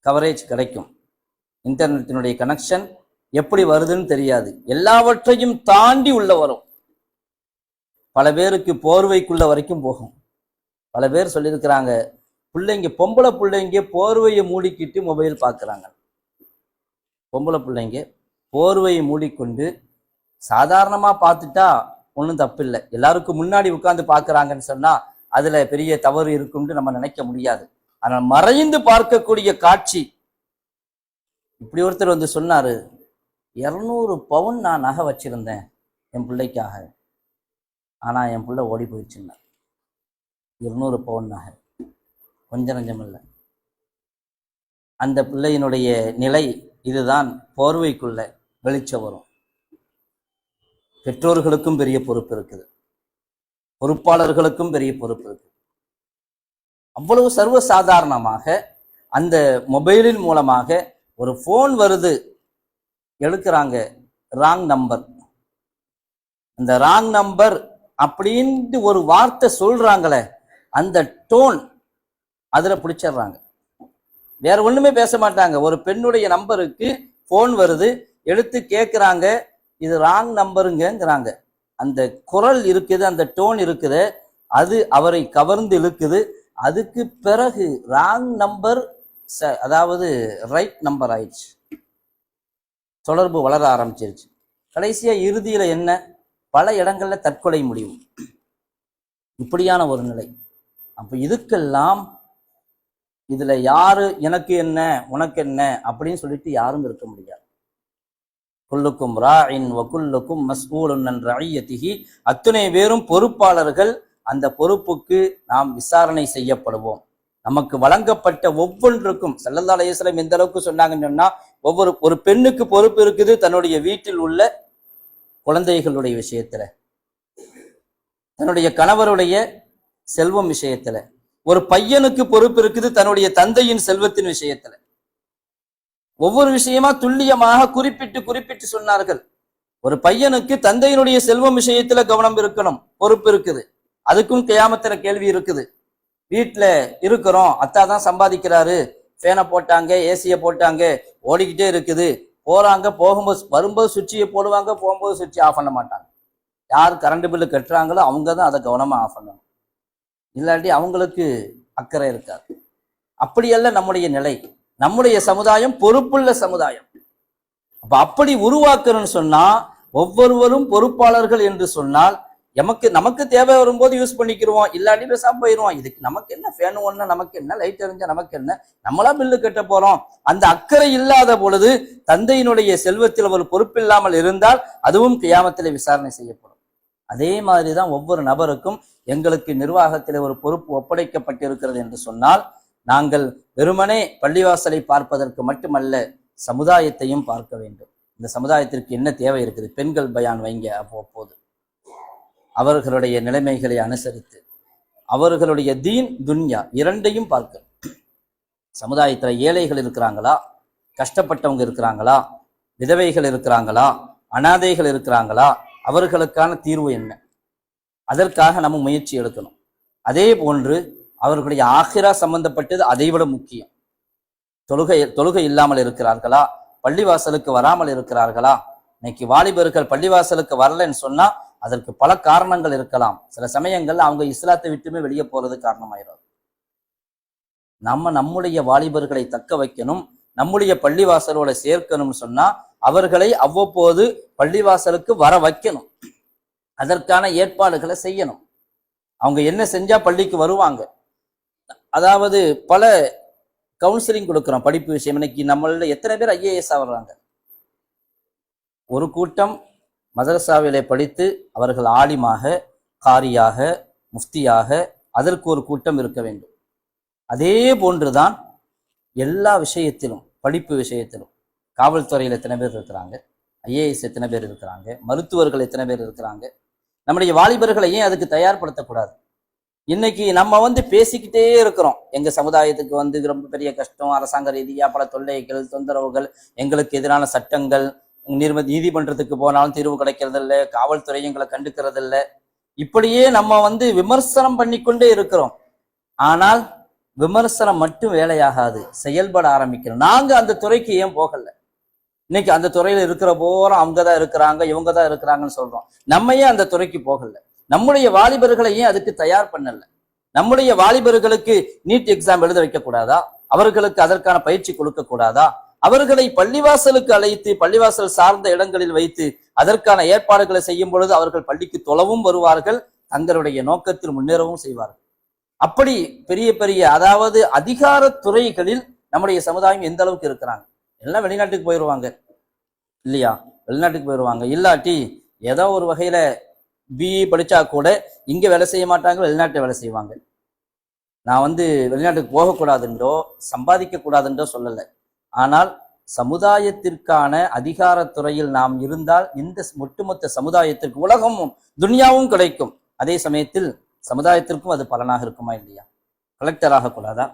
கவரேஜ் கிடைக்கும், இன்டர்நெட்டினுடைய கனெக்ஷன் எப்படி வருதுன்னு தெரியாது, எல்லாவற்றையும் தாண்டி உள்ள வரும். பல பேருக்கு போர்வைக்குள்ள வரைக்கும் போகும். பல பேர் சொல்லியிருக்கிறாங்க, பிள்ளைங்க பொம்பளை பிள்ளைங்க போர்வையை மூடிக்கிட்டு மொபைல் பார்க்குறாங்க. பொம்பளை பிள்ளைங்க போர்வையை மூடிக்கொண்டு சாதாரணமாக பார்த்துட்டா ஒன்றும் தப்பு இல்லை. எல்லாருக்கும் முன்னாடி உட்கார்ந்து பார்க்குறாங்கன்னு சொன்னா அதுல பெரிய தவறு இருக்குன்னு நம்ம நினைக்க முடியாது. ஆனால் மறைந்து பார்க்கக்கூடிய காட்சி. இப்படி ஒருத்தர் வந்து சொன்னாரு, 200 பவுன் நான் நகை வச்சிருந்தேன் என் பிள்ளைக்காக, ஆனா என் பிள்ளை ஓடி போயிடுச்சுன்னா. 200 பவுன் நகை கொஞ்சம் நஞ்சம் இல்லை. அந்த பிள்ளையினுடைய நிலை இதுதான். போர்வைக்குள்ள வெளிச்சம் வரும். பெற்றோர்களுக்கும் பெரிய பொறுப்பு இருக்குது, பொறுப்பாளர்களுக்கும் பெரிய பொறுப்பு இருக்கு. அவ்வளவு சர்வசாதாரணமாக அந்த மொபைலின் மூலமாக ஒரு போன் வருது, எடுக்கிறாங்க, ராங் நம்பர். அந்த ராங் நம்பர் அப்படின்ட்டு ஒரு வார்த்தை சொல்றாங்களே, அந்த டோன் அதுல பிடிச்சிடுறாங்க. வேற ஒண்ணுமே பேச மாட்டாங்க. ஒரு பெண்ணுடைய நம்பருக்கு போன் வருது, எடுத்து கேட்கிறாங்க, இது ராங் நம்பருங்கிறாங்க. அந்த குரல் இருக்குது, அந்த டோன் இருக்குது, அது அவரை கவர்ந்து இழுக்குது. அதுக்கு பிறகு ராங் நம்பர் அதாவது ரைட் நம்பர் ஆயிடுச்சு. தொடர்பு வளர ஆரம்பிச்சிருச்சு. கடைசியா இறுதியில என்ன, பல இடங்கள்ல தற்கொலை முடிவு. இப்படியான ஒரு நிலை. அப்ப இதுக்கெல்லாம் இதுல யாரு எனக்கு என்ன உனக்கு என்ன அப்படின்னு சொல்லிட்டு யாரும் இருக்க முடியாது. குல்லுக்கும் ராஇன் வ குல்லுக்கும் மஸ்ஊலுன் அன் ரஇயத்திஹி. அத்துணை பேரும் பொறுப்பாளர்கள். அந்த பொறுப்புக்கு நாம் விசாரணை செய்யப்படுவோம். நமக்கு வழங்கப்பட்ட ஒவ்வொன்றுக்கும் ஸல்லல்லாஹு அலைஹி வஸல்லம் எந்த அளவுக்கு சொன்னாங்கன்னு சொன்னா, ஒரு பெண்ணுக்கு பொறுப்பு இருக்குது தன்னுடைய வீட்டில் உள்ள குழந்தைகளுடைய விஷயத்துல, தன்னுடைய கணவருடைய செல்வம் விஷயத்துல. ஒரு பையனுக்கு பொறுப்பு இருக்குது தன்னுடைய தந்தையின் செல்வத்தின் விஷயத்துல. ஒவ்வொரு விஷயமா துல்லியமாக குறிப்பிட்டு சொன்னார்கள். ஒரு பையனுக்கு தந்தையினுடைய செல்வம் விஷயத்துல கவனம் இருக்கணும், பொறுப்பு இருக்குது. அதுக்கும் கியாமத்துல கேள்வி இருக்குது. வீட்டுல இருக்கிறோம், அத்தா தான் சம்பாதிக்கிறாரு, ஃபேனை போட்டாங்க, ஏசியை போட்டாங்க, ஓடிக்கிட்டே இருக்குது, போறாங்க, போகும்போது வரும்போது சுவிட்சியை போடுவாங்க, போகும்போது சுவிட்சை ஆஃப் பண்ண மாட்டாங்க. யார் கரண்ட் பில்லு கட்டுறாங்களோ அவங்க தான் அதை கவனமா ஆஃப் பண்ணணும், இல்லாட்டி அவங்களுக்கு அக்கறை இருக்காது. அப்படியல்ல நம்முடைய நிலை. நம்முடைய சமுதாயம் பொறுப்புள்ள சமுதாயம். அப்ப அப்படி உருவாக்கணும்னு சொன்னா ஒவ்வொருவரும் பொறுப்பாளர்கள் என்று சொன்னால் நமக்கு தேவை வரும்போது யூஸ் பண்ணிக்கிறோம், இல்லாட்டி பேசாம போயிடுவோம். இதுக்கு நமக்கு என்ன, ஃபேன் ஒண்ணு நமக்கு என்ன, லைட் எரிஞ்சா நமக்கு என்ன, நம்மளா பில்லு கட்ட போறோம். அந்த அக்கறை இல்லாத பொழுது தந்தையினுடைய செல்வத்தில் ஒரு பொறுப்பில்லாமல் இருந்தால் அதுவும் கியாமத்திலே விசாரணை செய்யப்படும். அதே மாதிரிதான் ஒவ்வொரு நபருக்கும் எங்களுக்கு நிர்வாகத்தில் ஒரு பொறுப்பு ஒப்படைக்கப்பட்டிருக்கிறது என்று சொன்னால் நாங்கள் வெறுமனே பள்ளிவாசலை பார்ப்பதற்கு மட்டுமல்ல, சமுதாயத்தையும் பார்க்க வேண்டும். இந்த சமுதாயத்திற்கு என்ன தேவை இருக்குது, பெண்கள் பயான் வைங்க, அவ்வப்போது அவர்களுடைய நிலைமைகளை அனுசரித்து அவர்களுடைய தீன் துன்யா இரண்டையும் பார்க்க. சமுதாயத்துல ஏழைகள் இருக்கிறாங்களா, கஷ்டப்பட்டவங்க இருக்கிறாங்களா, விதவைகள் இருக்கிறாங்களா, அனாதைகள் இருக்கிறாங்களா, அவர்களுக்கான தீர்வு என்ன, அதற்காக நம்ம முயற்சி எடுக்கணும். அதே போன்று அவர்களுடைய ஆகிரா சம்பந்தப்பட்டது அதைவிட முக்கியம். தொழுகை இல்லாமல் இருக்கிறார்களா, பள்ளிவாசலுக்கு வராமல் இருக்கிறார்களா? இன்னைக்கு வாலிபர்கள் பள்ளிவாசலுக்கு வரலன்னு சொன்னா அதற்கு பல காரணங்கள் இருக்கலாம். சில சமயங்கள்ல அவங்க இஸ்லாத்தை விட்டுமே வெளியே போறது காரணமாயிரும். நம்முடைய வாலிபர்களை தக்க வைக்கணும், நம்முடைய பள்ளிவாசலோட சேர்க்கணும்னு சொன்னா அவர்களை அவ்வப்போது பள்ளிவாசலுக்கு வர வைக்கணும், அதற்கான ஏற்பாடுகளை செய்யணும். அவங்க என்ன செஞ்சா பள்ளிக்கு வருவாங்க. அதாவது பல கவுன்சிலிங் கொடுக்குறோம் படிப்பு விஷயம். இன்னைக்கு நம்மள எத்தனை பேர் ஐஏஎஸ் ஆகுறாங்க? ஒரு கூட்டம் மதரசாவிலே படித்து அவர்கள் ஆலிமாக, காரியாக, முஃப்தியாக, அதற்கு ஒரு கூட்டம் இருக்க வேண்டும். அதே போன்றுதான் எல்லா விஷயத்திலும், படிப்பு விஷயத்திலும். காவல்துறையில் எத்தனை பேர் இருக்கிறாங்க, ஐஏஎஸ் எத்தனை பேர் இருக்கிறாங்க, மருத்துவர்கள் எத்தனை பேர் இருக்கிறாங்க. நம்முடைய வாலிபர்களை ஏன் அதுக்கு தயார்படுத்தக்கூடாது? இன்னைக்கு நம்ம பேசிக்கிட்டே இருக்கிறோம், எங்க சமுதாயத்துக்கு ரொம்ப பெரிய கஷ்டம், அரசாங்க ரீதியா பல தொல்லைகள், தொந்தரவுகள், எங்களுக்கு எதிரான சட்டங்கள், நீதிமன்றத்துக்கு போனாலும் தீர்வு கிடைக்கிறது இல்லை, காவல்துறை எங்களை கண்டுக்கிறது இல்லை. இப்படியே நம்ம விமர்சனம் பண்ணிக்கொண்டே இருக்கிறோம். ஆனால் விமர்சனம் மட்டும் வேலையாகாது, செயல்பட ஆரம்பிக்கணும். நாங்க அந்த துறைக்கு ஏன் போகல? இன்னைக்கு அந்த துறையில இருக்கிற போறோம், அவங்கதான் இருக்கிறாங்க, இவங்கதான் இருக்கிறாங்கன்னு சொல்றோம். நம்ம ஏன் அந்த துறைக்கு போகல? நம்முடைய வாலிபர்களை ஏன் அதுக்கு தயார் பண்ணல? நம்முடைய வாலிபர்களுக்கு நீட் எக்ஸாம் எழுத வைக்க கூடாதா? அவர்களுக்கு அதற்கான பயிற்சி கொடுக்க கூடாதா? அவர்களை பள்ளிவாசலுக்கு அழைத்து பள்ளிவாசல் சார்ந்த இடங்களில் வைத்து அதற்கான ஏற்பாடுகளை செய்யும் பொழுது அவர்கள் பள்ளிக்கு தொலைவும் வருவார்கள், தங்களுடைய நோக்கத்தில் முன்னேறவும் செய்வார்கள். அப்படி பெரிய பெரிய அதாவது அதிகார துறைகளில் நம்முடைய சமுதாயம் எந்த அளவுக்கு இருக்கிறாங்க? எல்லாம் வெளிநாட்டுக்கு போயிடுவாங்க இல்லையா? வெளிநாட்டுக்கு போயிடுவாங்க. இல்லாட்டி ஏதோ ஒரு வகையில பிஇ படிச்சா கூட இங்க வேலை செய்ய மாட்டாங்க, வெளிநாட்டு வேலை செய்வாங்க. நான் வெளிநாட்டுக்கு போகக்கூடாதுன்றோ சம்பாதிக்க கூடாதுன்றோ சொல்லலை. ஆனால் சமுதாயத்திற்கான அதிகாரத்துறையில் நாம் இருந்தால் இந்த ஒட்டுமொத்த சமுதாயத்திற்கு உலகமும் துனியாவும் கிடைக்கும். அதே சமயத்தில் சமுதாயத்திற்கும் அது பலனாக இருக்குமா இல்லையா? கலெக்டர் ஆகக்கூடாதா?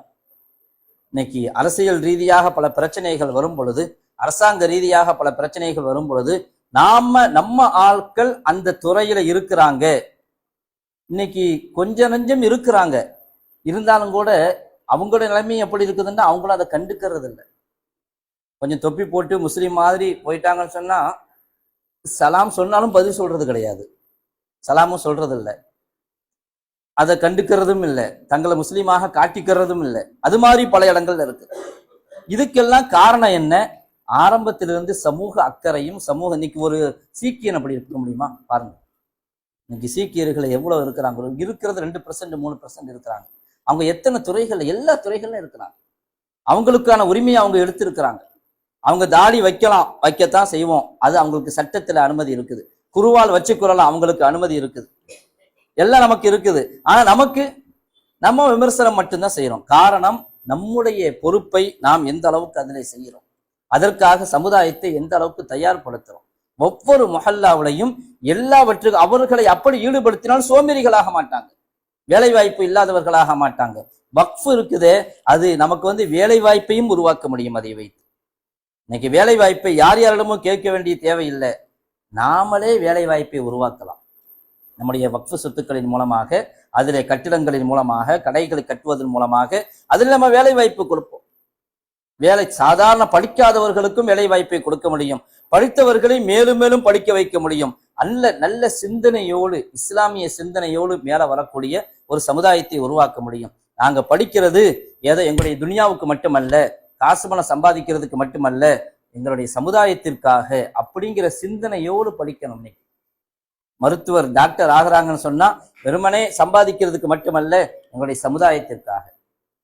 இன்னைக்கு அரசியல் ரீதியாக பல பிரச்சனைகள் வரும் பொழுது, அரசாங்க ரீதியாக பல பிரச்சனைகள் வரும் பொழுது நம்ம ஆட்கள் அந்த துறையில இருக்கிறாங்க. இன்னைக்கு கொஞ்சம் நஞ்சம் இருக்கிறாங்க, இருந்தாலும் கூட அவங்களோட நிலைமை எப்படி இருக்குதுன்னா அவங்களும் அதை கண்டுக்கிறது இல்லை. கொஞ்சம் தொப்பி போட்டு முஸ்லீம் மாதிரி போயிட்டாங்கன்னு சொன்னா சலாம் சொன்னாலும் பதில் சொல்றது கிடையாது, சலாமும் சொல்றது இல்லை, அதை கண்டுக்கிறதும் இல்லை, தங்களை முஸ்லீமாக காட்டிக்கிறதும் இல்லை. அது மாதிரி பல இடங்கள்ல இருக்கு. இதுக்கெல்லாம் காரணம் என்ன? ஆரம்பத்திலிருந்து சமூக அக்கறையும் இன்னைக்கு ஒரு சீக்கியன் அப்படி இருக்க முடியுமா பாருங்க. இன்னைக்கு சீக்கியர்கள் எவ்வளவு இருக்கிறாங்க? இருக்கிறது 2% 3% இருக்கிறாங்க. அவங்க எத்தனை துறைகள், எல்லா துறைகள்ல இருக்கிறாங்க. அவங்களுக்கான உரிமையை அவங்க எடுத்திருக்கிறாங்க. அவங்க தாடி வைக்கத்தான் செய்வோம், அது அவங்களுக்கு சட்டத்துல அனுமதி இருக்குது. குருவால் வச்சுக்கிறலாம், அவங்களுக்கு அனுமதி இருக்குது, எல்லாம் நமக்கு இருக்குது. ஆனா நம்ம விமர்சனம் மட்டும்தான் செய்யறோம். காரணம், நம்முடைய பொறுப்பை நாம் எந்த அளவுக்கு அதிலே செய்கிறோம், அதற்காக சமுதாயத்தை எந்த அளவுக்கு தயார்படுத்துறோம். ஒவ்வொரு மொஹல்லாவிலையும் எல்லாவற்றுக்கும் அவர்களை அப்படி ஈடுபடுத்தினால் சோம்பேறிகளாக மாட்டாங்க, வேலை வாய்ப்பு இல்லாதவர்களாக மாட்டாங்க. வக்ஃப் இருக்குதே, அது நமக்கு வேலை வாய்ப்பையும் உருவாக்க முடியும். அதை வைத்து இன்னைக்கு வேலை வாய்ப்பை யார் யாரிடமும் கேட்க வேண்டிய தேவையில்லை, நாமளே வேலை வாய்ப்பை உருவாக்கலாம். நம்முடைய வக்ஃப் சொத்துக்களின் மூலமாக, அதிலே கட்டிடங்களின் மூலமாக, கடைகளை கட்டுவதன் மூலமாக அதில் நம்ம வேலை வாய்ப்பு கொடுப்போம். சாதாரண படிக்காதவர்களுக்கும் வேலை வாய்ப்பை கொடுக்க முடியும், படித்தவர்களை மேலும் மேலும் படிக்க வைக்க முடியும். நல்ல சிந்தனையோடு, இஸ்லாமிய சிந்தனையோடு மேல வரக்கூடிய ஒரு சமுதாயத்தை உருவாக்க முடியும். நாங்க படிக்கிறது ஏதோ எங்களுடைய துனியாவுக்கு மட்டுமல்ல, காசு பணம் சம்பாதிக்கிறதுக்கு மட்டுமல்ல, எங்களுடைய சமுதாயத்திற்காக அப்படிங்கிற சிந்தனையோடு படிக்கணும். இன்னைக்கு மருத்துவர் டாக்டர் ஆகிறாங்கன்னு சொன்னா வெறுமனே சம்பாதிக்கிறதுக்கு மட்டுமல்ல, எங்களுடைய சமுதாயத்திற்காக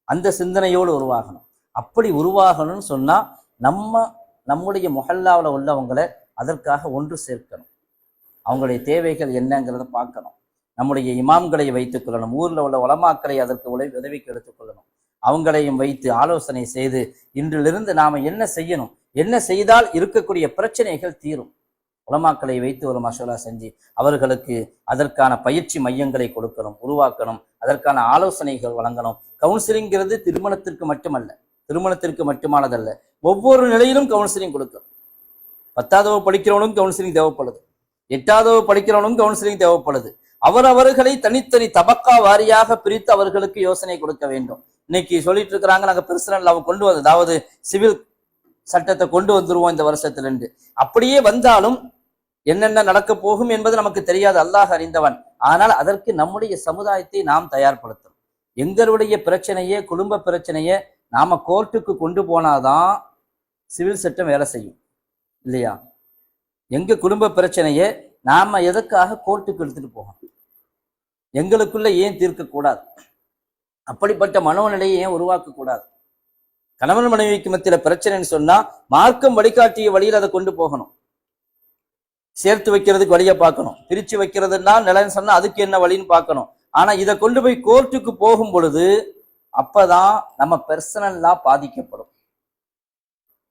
அந்த சிந்தனையோடு உருவாகணும். அப்படி உருவாகணும்னு சொன்னா நம்முடைய மொஹல்லாவில் உள்ளவங்களை அதற்காக ஒன்று சேர்க்கணும். அவங்களுடைய தேவைகள் என்னங்கிறத பார்க்கணும். நம்முடைய இமாம்களை வைத்துக் கொள்ளணும், ஊர்ல உள்ள உலமாக்களை அதற்கு உதவிக்கு எடுத்துக்கொள்ளணும். அவங்களையும் வைத்து ஆலோசனை செய்து இன்றிலிருந்து நாம என்ன செய்யணும், என்ன செய்தால் இருக்கக்கூடிய பிரச்சனைகள் தீரும், உலமாக்களை வைத்து ஒரு மசோலா செஞ்சு அவர்களுக்கு அதற்கான பயிற்சி மையங்களை கொடுக்கணும், உருவாக்கணும், அதற்கான ஆலோசனைகள் வழங்கணும். கவுன்சிலிங்கிறது திருமணத்திற்கு மட்டுமானதல்ல, ஒவ்வொரு நிலையிலும் கவுன்சிலிங் கொடுக்கணும். 10வது படிக்கிறவனும் கவுன்சிலிங் தேவைப்படுது, 8வது படிக்கிறவனும் கவுன்சிலிங் தேவைப்படுது, அவரவர்களை தனித்தனி தபக்கா வாரியாக பிரித்து அவர்களுக்கு யோசனை கொடுக்க வேண்டும். இன்னைக்கு சொல்லிட்டு இருக்கிறாங்க, நாங்க பர்சனல் லா கொண்டு வந்து, அதாவது சிவில் சட்டத்தை கொண்டு வந்துருவோம் இந்த வருஷத்துல இருந்து. அப்படியே வந்தாலும் என்னென்ன நடக்க போகும் என்பது நமக்கு தெரியாது, அல்லாஹ் அறிந்தவன். ஆனால் அதற்கு நம்முடைய சமுதாயத்தை நாம் தயார்படுத்தணும். எங்களுடைய பிரச்சனையே, குடும்ப பிரச்சனையே நாம கோர்ட்டுக்கு கொண்டு போனாதான் சிவில் சட்டம் வேலை செய்யும், இல்லையா? எங்க குடும்ப பிரச்சனையை நாம எதற்காக கோர்ட்டுக்கு எடுத்துட்டு போகணும்? எங்களுக்குள்ள ஏன் தீர்க்க கூடாது? அப்படிப்பட்ட மனோநிலையை ஏன் உருவாக்க கூடாது? கணவன் மனைவிக்கு மத்தியில பிரச்சனைன்னு சொன்னா மார்க்கம் வழிகாட்டிய வழியில் அதை கொண்டு போகணும். சேர்த்து வைக்கிறதுக்கு வழியை பார்க்கணும், பிரிச்சு வைக்கிறதுனா நிலைன்னு சொன்னா அதுக்கு என்ன வழின்னு பார்க்கணும். ஆனா இதை கொண்டு போய் கோர்ட்டுக்கு போகும் பொழுது அப்பதான் நம்ம பர்சனலா பாதிக்கப்படும்.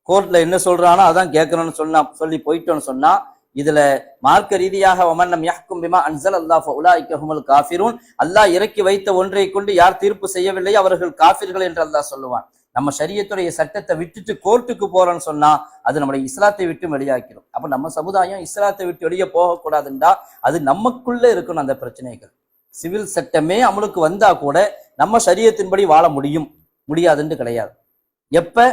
கோர்ட்ல என்ன சொல்றானோ அதான் கேட்கணும்னு சொல்லி போயிட்டோம்னு சொன்னா இதுல மார்க்க ரீதியாக வமன்னம் யஹ்கும் பிமா அன்ஸல் அல்லாஹ் ஃபஉலாயிக ஹுமுல் காஃபிரூன், அல்லாஹ் இறக்கி வைத்த ஒன்றை கொண்டு யார் தீர்ப்பு செய்யவில்லை அவர்கள் காஃபிர்கள் என்று அல்லாஹ் சொல்லுவான். நம்ம ஷரியத்துடைய சட்டத்தை விட்டுட்டு கோர்ட்டுக்கு போறோம்னு சொன்னா அது நம்முடைய இஸ்லாத்தை விட்டு வெளியாக்கிறோம். அப்ப நம்ம சமுதாயம் இஸ்லாத்தை விட்டு வெளியே போகக்கூடாதுன்றா அது நமக்குள்ள இருக்கணும். அந்த பிரச்சனைகள் சிவில் சட்டமே அமலுக்கு வந்தா கூட நம்ம ஷரியத்தின்படி வாழ முடியாதுன்னு கிடையாது. எப்ப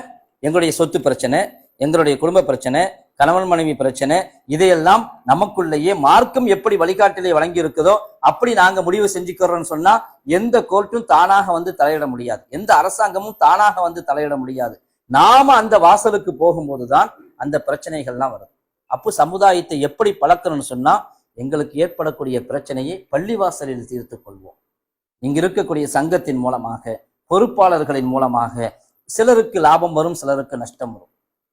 எங்களுடைய சொத்து பிரச்சனை, எங்களுடைய குடும்ப பிரச்சனை, கணவன் மனைவி பிரச்சனை, இதையெல்லாம் நமக்குள்ளேயே மார்க்கம் எப்படி வழிகாட்டிலே வழங்கி இருக்குதோ அப்படி நாங்க முடிவு செஞ்சுக்கிறோம்னு சொன்னா எந்த கோர்ட்டும் தானாக வந்து தலையிட முடியாது, எந்த அரசாங்கமும் தானாக வந்து தலையிட முடியாது. நாம அந்த வாசலுக்கு போகும்போதுதான் அந்த பிரச்சனைகள்லாம் வரும். அப்போ சமுதாயத்தை எப்படி பழக்கணும்னு சொன்னா எங்களுக்கு ஏற்படக்கூடிய பிரச்சனையை பள்ளிவாசலில் தீர்த்து கொள்வோம். இங்க இருக்கக்கூடிய சங்கத்தின் மூலமாக, பொறுப்பாளர்களின் மூலமாக. சிலருக்கு லாபம் வரும், சிலருக்கு நஷ்டம் வரும்.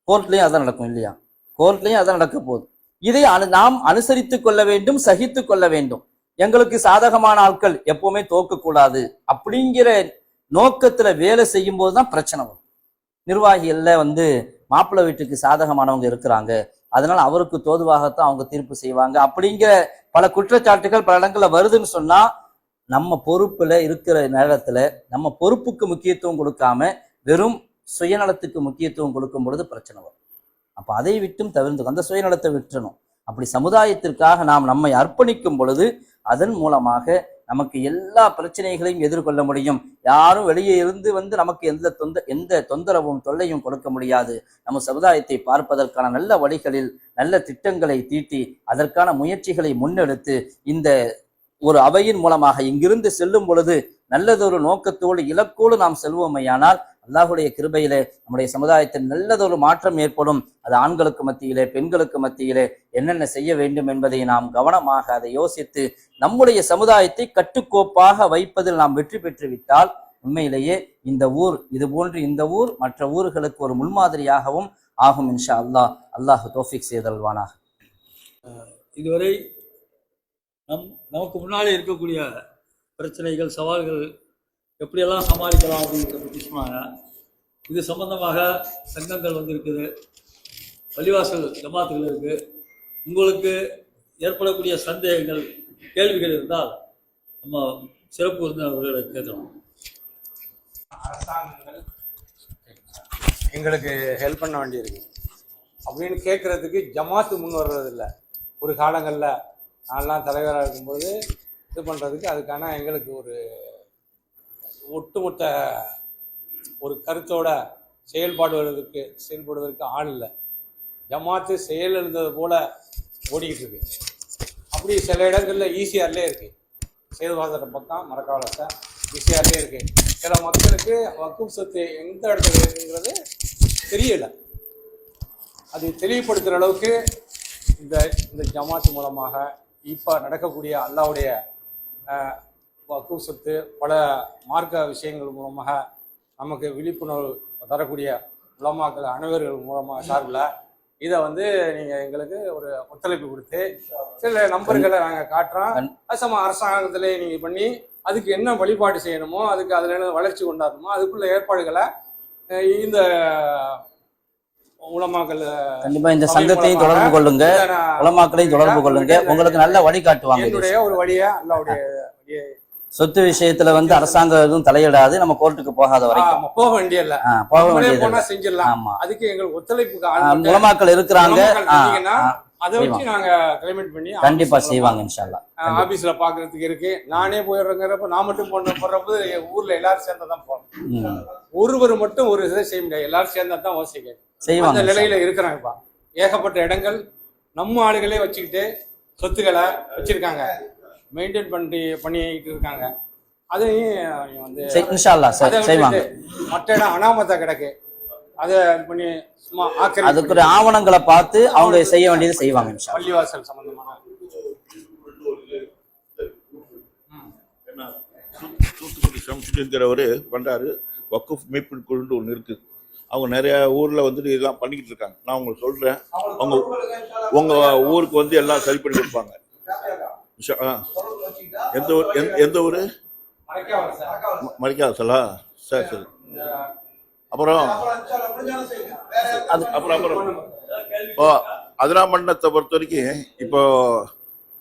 கோர்ட்லயும் அதான் நடக்கும், இல்லையா? கோர்ட்லயும் அதான் நடக்க போகுது. இதை நாம் அனுசரித்து கொள்ள வேண்டும், சகித்து கொள்ள வேண்டும். எங்களுக்கு சாதகமான ஆட்கள் எப்பவுமே தோக்கக்கூடாது அப்படிங்கிற நோக்கத்துல வேலை செய்யும் போதுதான் பிரச்சனை வரும். நிர்வாகிகள்ல மாப்பிள்ளை வீட்டுக்கு சாதகமானவங்க இருக்கிறாங்க, அதனால அவருக்கு தோதுவாகத்தான் அவங்க தீர்ப்பு செய்வாங்க அப்படிங்கிற பல குற்றச்சாட்டுகள் பல இடங்கள்ல வருதுன்னு சொன்னா நம்ம பொறுப்புல இருக்கிற நேரத்துல நம்ம பொறுப்புக்கு முக்கியத்துவம் கொடுக்காம வெறும் சுயநலத்துக்கு முக்கியத்துவம் கொடுக்கும் பொழுது பிரச்சனை வரும். அப்ப அதை விட்டும் தவிர்த்து அந்த சுயநலத்தை விட்டுறணும். அப்படி சமுதாயத்திற்காக நாம் நம்மை அர்ப்பணிக்கும் பொழுது அதன் மூலமாக நமக்கு எல்லா பிரச்சனைகளையும் எதிர்கொள்ள முடியும். யாரும் வெளியே இருந்து நமக்கு எந்த தொந்தரவும் தொல்லையும் கொடுக்க முடியாது. நம்ம சமுதாயத்தை பார்ப்பதற்கான நல்ல வழிகளில் நல்ல திட்டங்களை தீட்டி அதற்கான முயற்சிகளை முன்னெடுத்து இந்த ஒரு அவையின் மூலமாக இங்கிருந்து செல்லும் பொழுது நல்லதொரு நோக்கத்தோடு இலக்கோடு நாம் செல்வோமையானால் அல்லாஹுடைய கிருபையிலே நம்முடைய சமுதாயத்தில் நல்லதொரு மாற்றம் ஏற்படும். அது ஆண்களுக்கு மத்தியிலே, பெண்களுக்கு மத்தியிலே என்னென்ன செய்ய வேண்டும் என்பதை நாம் கவனமாக அதை யோசித்து நம்முடைய சமுதாயத்தை கட்டுக்கோப்பாக வைப்பதில் நாம் வெற்றி பெற்று விட்டால் உண்மையிலேயே இந்த ஊர் இது போன்று இந்த ஊர் மற்ற ஊர்களுக்கு ஒரு முன்மாதிரியாகவும் ஆகும். இன்ஷா அல்லாஹ். அல்லாஹ் தௌஃபீக் செய்தல்வானாக. இதுவரை நமக்கு முன்னாலே இருக்கக்கூடிய பிரச்சனைகள், சவால்கள் எப்படியெல்லாம் சமாளிக்கலாம் அப்படிங்கிறத பற்றி சொன்னாங்க. இது சம்பந்தமாக சங்கங்கள் இருக்குது, பள்ளிவாசல் ஜமாத்துகள் இருக்குது. உங்களுக்கு ஏற்படக்கூடிய சந்தேகங்கள், கேள்விகள் இருந்தால் நம்ம சிறப்பு விருந்தினர்களை கேட்கலாம். அரசாங்கங்கள் எங்களுக்கு ஹெல்ப் பண்ண வேண்டியிருக்கு அப்படின்னு கேட்குறதுக்கு ஜமாத்து முன் வர்றதில்லை. ஒரு காலங்களில் நான்லாம் தலைவராக இருக்கும்போது இது பண்ணுறதுக்கு அதுக்கான எங்களுக்கு ஒரு ஒட்டுமொத்த ஒரு கருத்தோட செயல்படுவதற்கு ஆள் இல்லை. ஜமாத்து செயல் இருந்தது போல் ஓடிக்கிட்டு இருக்கு. அப்படி சில இடங்களில் ஈசிஆர்லேயே இருக்குது, சேதுவாசன பக்கம் மரக்காவலத்தை ஈசிஆர்லேயே இருக்குது. சில மக்களுக்கு வக்குப் சொத்து எந்த இடத்துல இருக்குங்கிறது தெரியலை. அது தெளிவுபடுத்துகிற அளவுக்கு இந்த ஜமாத்து மூலமாக இப்போ நடக்கக்கூடிய அல்லாவுடைய வக்குப் சொத்து பல மார்க்க விஷயங்கள் மூலமாக நமக்கு விழிப்புணர்வு தரக்கூடிய உலமாக்கள் அனைவர்கள் மூலமாக சார்பில் இதை நீங்கள் எங்களுக்கு ஒரு ஒத்துழைப்பு கொடுத்து சில நம்பர்களை நாங்கள் காட்டுறோம். அரசாங்கத்திலே நீங்கள் பண்ணி அதுக்கு என்ன வழிபாடு செய்யணுமோ, அதுக்கு அதில் என்ன வளர்ச்சி கொண்டாடணுமோ அதுக்குள்ள ஏற்பாடுகளை இந்த உலமாக்கள் கண்டிப்பா இந்த சங்கத்தையும் தொடர்பு கொள்ளுங்க, உலமாக்களையும் தொடர்பு கொள்ளுங்க. உங்களுக்கு நல்ல வழி காட்டுவாங்க. என்னுடைய ஒரு வழியா அல்லாவுடைய சொத்து விஷயத்துல அரசாங்கம் எதுவும் தலையிடாது. நம்ம கோர்ட்டுக்கு போகாத வரைக்கும் போக வேண்டியதில்லை, போக வேண்டியது செஞ்சிடலாம். அதுக்கு எங்களுக்கு ஒத்துழைப்புக்கு உலமாக்கள் இருக்கிறாங்க. அதை வச்சு நாங்க கிளைமேட் பண்ணி கண்டிப்பா செய்வாங்க இன்ஷா அல்லாஹ். ஆபீஸ்ல பாக்குறதுக்கு இருக்கு. நானே போயிடுறேங்கிறப்ப நான் மட்டும் போடுறப்ப ஊர்ல எல்லாரும் சேர்ந்தா தான் போகணும். ஒருவர் மட்டும் ஒரு இதை செய்ய முடியாது, எல்லாரும் சேர்ந்தா தான் யோசிக்க செய்வாங்க. அந்த நிலையில இருக்கிறாங்கப்பா. ஏகப்பட்ட இடங்கள் நம்ம ஆளுகளே வச்சுக்கிட்டு சொத்துக்களை வச்சிருக்காங்க, மெயின்டைன் பண்ணிட்டு இருக்காங்க. அதையும் வந்து இன்ஷா அல்லாஹ் செய்வாங்க. மற்ற இடம் அனாமத்தா கிடக்கு, அதை பண்ணி சும்மா அதுக்கு ஒரு ஆவணங்களை பார்த்து அவங்க செய்ய வேண்டியது செய்வாங்க இன்ஷா அல்லாஹ். பள்ளிவாசல் சம்பந்தமான தூத்துக்குடி சம்சுங்கிறவர் பண்றாரு. வக்குஃப் மீட்பு குழுன்னு ஒன்று இருக்குது. அவங்க நிறைய ஊர்ல வந்துட்டு இதெல்லாம் பண்ணிக்கிட்டு இருக்காங்க. நான் உங்களுக்கு சொல்றேன், அவங்க உங்க ஊருக்கு வந்து எல்லாம் சரி பண்ணி கொடுப்பாங்க. எந்த ஊர்? எந்த ஊர்? மரிக்காசலா? சரி சரி. அப்புறம் இப்போ அதிராமண்டலத்தை பொறுத்த வரைக்கும் இப்போ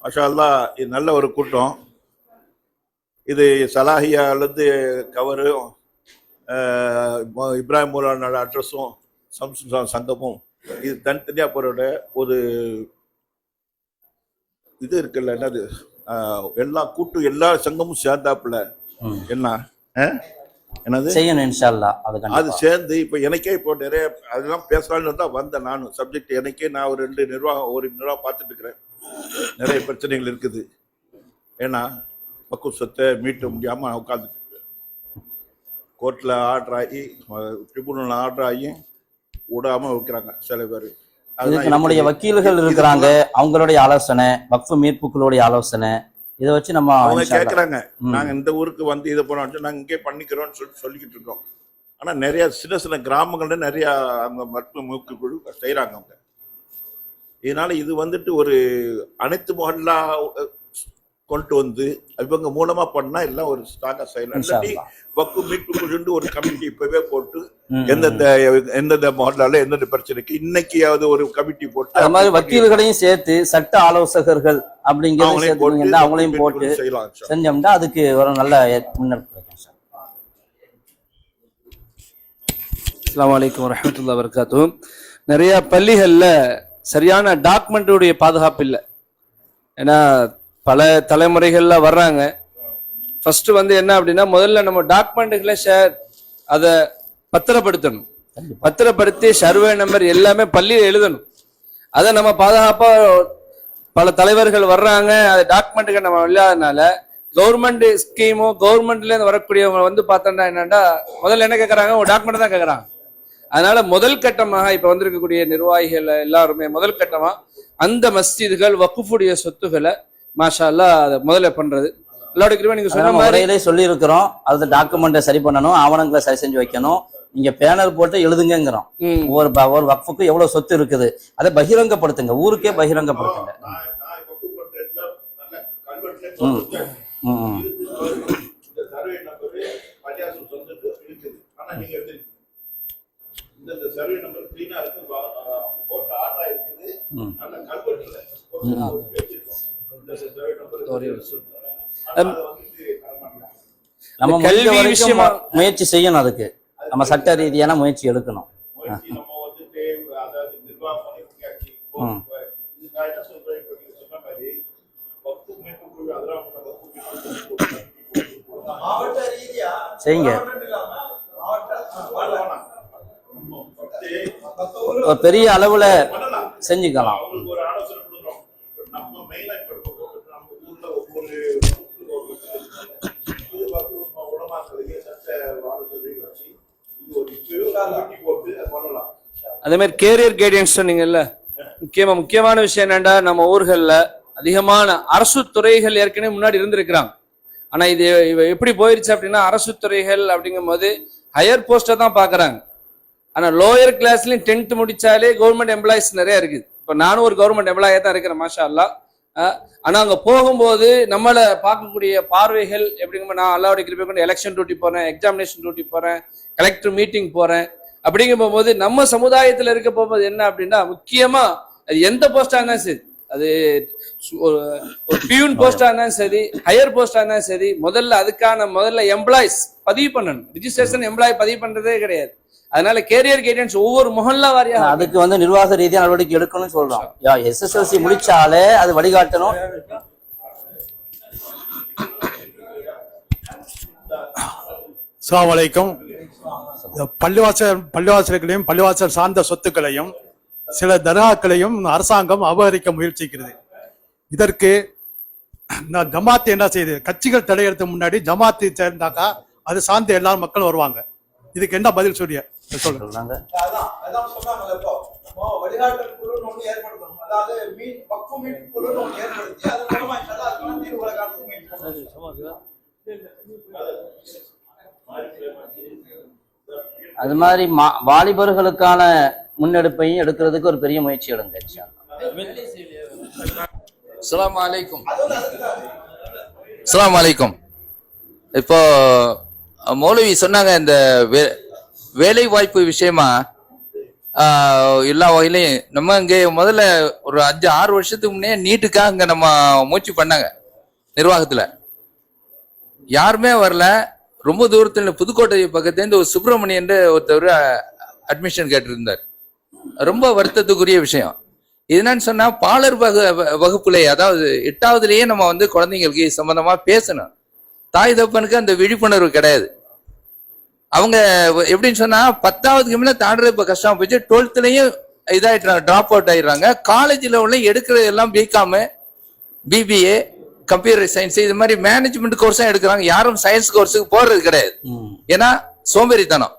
மாஷா அல்லாஹ் இது நல்ல ஒரு கூட்டம். இது சலாஹியாலேருந்து கவரும் இப்ராஹிம் மௌலானோட அட்ரஸும் சம்சு சங்கமும் இது தனித்தனியாக போகிற ஒரு இது இருக்குல்ல, என்னது எல்லா கூட்டும் எல்லா சங்கமும் சேர்ந்தாப்புல என்ன என்னது செய்யணும் இன்ஷா அல்லாஹ். அது சேர்ந்து இப்போ எனக்கே இப்போ நிறைய அதெல்லாம் பேசலான்னு தான் வந்தேன். நானும் சப்ஜெக்ட் எனக்கே நான் ஒரு நிர்வாகம் பார்த்துட்டு இருக்கிறேன். நிறைய பிரச்சனைகள் இருக்குது. ஏன்னா பக்கு சொத்தை மீட்ட முடியாமல் உட்காந்துட்டு இருக்கேன். கோர்ட்டில் ஆர்டர் ஆகி ட்ரிபுனல் ஆர்டர் ஆகி விடாமல் வைக்கிறாங்க சில பேர். அதுக்கு நம்முடைய வக்கீல்கள் இருக்கிறாங்க, அவங்களுடைய ஆலோசனை, வக்ஃப் மீட்புக்களுடைய ஆலோசனை, இதை வச்சு நம்ம அவங்க கேட்குறாங்க. நாங்கள் இந்த ஊருக்கு வந்து இதை போனோம், நாங்கள் இங்கே பண்ணிக்கிறோம்னு சொல்லிக்கிட்டு இருக்கோம். ஆனால் நிறைய சின்ன சின்ன கிராமங்கள்ல நிறையா அவங்க மருத்துவ மூக்கு குழு செய்கிறாங்க அவங்க. இதனால இது வந்துட்டு ஒரு அனைத்து மொஹல்லா கொண்டு வந்து இவங்க மூலமா பண்ணா எல்லாம் ஒரு ஸ்ட்ராங்கா செய்யலாம். வக்கு மீட்பு குழு ஒரு கமிட்டி இப்பவே போட்டு எந்தெந்த மொஹல்லால எந்தெந்த பிரச்சனைக்கு இன்னைக்கு ஒரு கமிட்டி போட்டு அது மாதிரி வக்கீல்களையும் சேர்த்து சட்ட ஆலோசகர்கள் அப்படிங்கிறத அவங்களையும் போட்டு செஞ்சோம்னா அதுக்கு ஒரு நல்ல முன்னெடுப்பு கிடைக்கும் சார். அஸ்ஸலாமு அலைக்கும் வரஹ்மத்துல்லாஹி வபரகாத்துஹு. நிறைய பள்ளிகள்ல சரியான டாக்குமெண்ட்டுடைய பாதுகாப்பு இல்லை. ஏன்னா பல தலைமுறைகள்ல வர்றாங்க. ஃபர்ஸ்ட் வந்து என்ன அப்படின்னா, முதல்ல நம்ம டாக்குமெண்ட்டுகளை அதை பத்திரப்படுத்தணும். பத்திரப்படுத்தி சர்வே நம்பர் எல்லாமே பள்ளியில் எழுதணும். அதை நம்ம பாதுகாப்பா பல தலைவர்கள் வர்றாங்க, அது டாக்குமெண்ட்டுக்கு நம்ம இல்லாதனால கவர்மெண்ட் ஸ்கீமோ கவர்மெண்ட்ல இருந்து வரக்கூடியவங்க வந்து பார்த்தோம்னா என்னன்னா முதல்ல என்ன கேட்கறாங்க, ஒரு டாக்குமெண்ட் தான் கேட்கறாங்க. அதனால முதல் கட்டமாக இப்ப வந்திருக்கக்கூடிய நிர்வாகிகள் எல்லாருமே முதல் கட்டமா அந்த மஸ்ஜிதுகள் வக்குஃபுடைய சொத்துக்களை மாஷா அல்லாஹ் அதை முதல்ல பண்றது. எல்லாருடைய கிருபை நீங்க சொன்ன முறையிலே சொல்லி இருக்கிறோம். அது டாக்குமெண்ட்டை சரி பண்ணணும், ஆவணங்களை சரி செஞ்சு வைக்கணும். நீங்க பேனர் போட்டு எழுதுங்கிறோம். ஒரு வக்ஃபுக்கு எவ்வளவு சொத்து இருக்குது அதை பகிரங்கப்படுத்துங்க, ஊருக்கே பகிரங்கப்படுத்துங்க. நம்ம கல்வி விஷயமா முயற்சி செய்யணும், அதுக்கு நம்ம சட்ட ரீதியான முயற்சி எடுக்கணும். செய்யுங்க, ஒரு பெரிய அளவுல செஞ்சுக்கலாம். அதே மாதிரி கேரியர் கைடன்ஸ் சொன்னீங்கல்ல, முக்கியமான விஷயம் என்னன்னா, நம்ம ஊர்கள்ல அதிகமான அரசு துறைகள் ஏற்கனவே முன்னாடி இருந்திருக்கிறாங்க. ஆனா இது எப்படி போயிருச்சு அப்படின்னா, அரசு துறைகள் அப்படிங்கும் போது ஹையர் போஸ்டை தான் பாக்குறாங்க. ஆனா லோயர் கிளாஸ்லயும் 10th முடிச்சாலே கவர்மெண்ட் எம்ப்ளாயிஸ் நிறைய இருக்குது. இப்ப நானும் ஒரு கவர்மெண்ட் எம்ப்ளாயா தான் இருக்கிறேன் மாஷா அல்லாஹ். ஆனா அங்க போகும்போது நம்மளை பார்க்கக்கூடிய பார்வைகள் எப்படிங்க, நான் அல்லாவுடைய கிருபை கொண்டு எலெக்ஷன் டியூட்டி போறேன், எக்ஸாமினேஷன் டியூட்டி போறேன், கலெக்டர் மீட்டிங் போறேன். அப்படிங்கும் போகும்போது நம்ம சமுதாயத்துல இருக்க போகும்போது என்ன அப்படின்னா, முக்கியமா அது எந்த போஸ்டா இருந்தாலும் சரி, அது ஒரு பியூன் போஸ்டா இருந்தாலும் சரி, ஹையர் போஸ்டா இருந்தாலும் சரி, முதல்ல எம்ப்ளாயிஸ் பதிவு பண்ணணும். ரிஜிஸ்ட்ரேஷன் எம்ப்ளாய் பதிவு பண்றதே கிடையாது. அதனால கேரியர் கைடன்ஸ் ஒவ்வொரு முஹல்லா வாரியாக அதுக்கு வந்து நிர்வாக ரீதியாக நடவடிக்கை எடுக்கணும்னு சொல்றோம். SSLC முடிச்சாலே அது வழிகாட்டணும். அஸ்ஸலாமு அலைக்கும். பள்ளிவாசல்களையும் பள்ளிவாசல் சார்ந்த சொத்துக்களையும் சில தர்காக்களையும் அரசாங்கம் அபகரிக்க முயற்சிக்கிறது. இதற்கு ஜமாத்து என்ன செய்யுது? கட்சிகள் தடையெடுத்த முன்னாடி ஜமாத்து சேர்ந்தாக்கா அது சார்ந்த எல்லா மக்களும் வருவாங்க. இதுக்கு என்ன பதில் சொல்லுங்க? அது மாதிரி வாலிபர்களுக்கான முன்னெடுப்பையும் எடுக்கிறதுக்கு ஒரு பெரிய முயற்சி எடுங்க. அஸ்ஸலாமு அலைக்கும். அஸ்ஸலாமு அலைக்கும். இப்போ மௌலவி சொன்னாங்க இந்த வேலை வாய்ப்பு விஷயமா எல்லா வகையிலையும் நம்ம இங்கே முதல்ல ஒரு 5-6 வருஷத்துக்கு முன்னே நீட்டுக்காக இங்கே நம்ம முயற்சி பண்ணாங்க. நிர்வாகத்தில் யாருமே வரல. ரொம்ப தூரத்தில் புதுக்கோட்டை பக்கத்துலேருந்து ஒரு சுப்பிரமணியன் ஒருத்தர் அட்மிஷன் கேட்டிருந்தார். ரொம்ப வருத்தத்துக்குரிய விஷயம். என்னன்னு சொன்னா பாலர் வகுப்புலே, அதாவது 8வதுலேயே நம்ம வந்து குழந்தைங்களுக்கு சம்பந்தமா பேசணும். தாய் தப்பனுக்கு அந்த விழிப்புணர்வு கிடையாது. அவங்க எப்படின்னு சொன்னா 10வதுக்கு மேல தாண்டது இப்ப கஷ்டமா போச்சு. 12th இதாயிட்டாங்க, டிராப் அவுட் ஆயிடுறாங்க. காலேஜில் உள்ள எடுக்கிறது எல்லாம் பிகாம், பிபிஏ, கம்ப்யூட்டர் சயின்ஸ், இது மாதிரி மேனேஜ்மெண்ட் கோர்ஸும் எடுக்கிறாங்க. யாரும் சயின்ஸ் கோர்ஸுக்கு போறது கிடையாது. ஏன்னா சோம்பேறித்தனம்.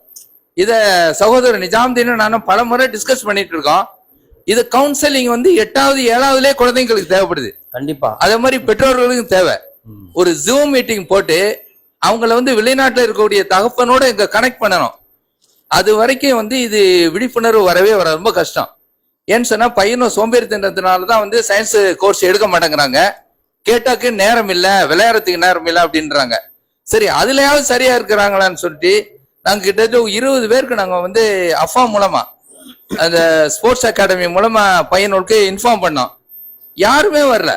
இத சகோதரர் நிஜாமுதீனும் நானும் பல முறை டிஸ்கஸ் பண்ணிட்டு இருக்கோம். இது கவுன்சிலிங் வந்து 8வது 7வதுலேயே குழந்தைங்களுக்கு தேவைப்படுது. கண்டிப்பா அதே மாதிரி பெற்றோர்களுக்கும் தேவை. ஒரு ஜூம் மீட்டிங் போட்டு அவங்கள வந்து வெளிநாட்டில் இருக்கக்கூடிய தகப்பனோட இங்க கனெக்ட் பண்ணணும். அது வரைக்கும் வந்து இது விழிப்புணர்வு வரவே வர ரொம்ப கஷ்டம். ஏன்னு சொன்னா பையனும் சோம்பேறித்தனத்தினாலதான் வந்து சயின்ஸ் கோர்ஸ் எடுக்க மாட்டேங்கிறாங்க. கேட்டாக்கு நேரம் இல்லை, விளையாடுறதுக்கு நேரம் இல்லை அப்படின்றாங்க. சரி, அதுலயாவது சரியா இருக்கிறாங்களான்னு சொல்லிட்டு நாங்க கிட்டத்தட்ட 20 பேருக்கு நாங்க வந்து அஃபா மூலமா, அந்த ஸ்போர்ட்ஸ் அகாடமி மூலமா பையனுக்கு இன்ஃபார்ம் பண்ணோம். யாருமே வரல.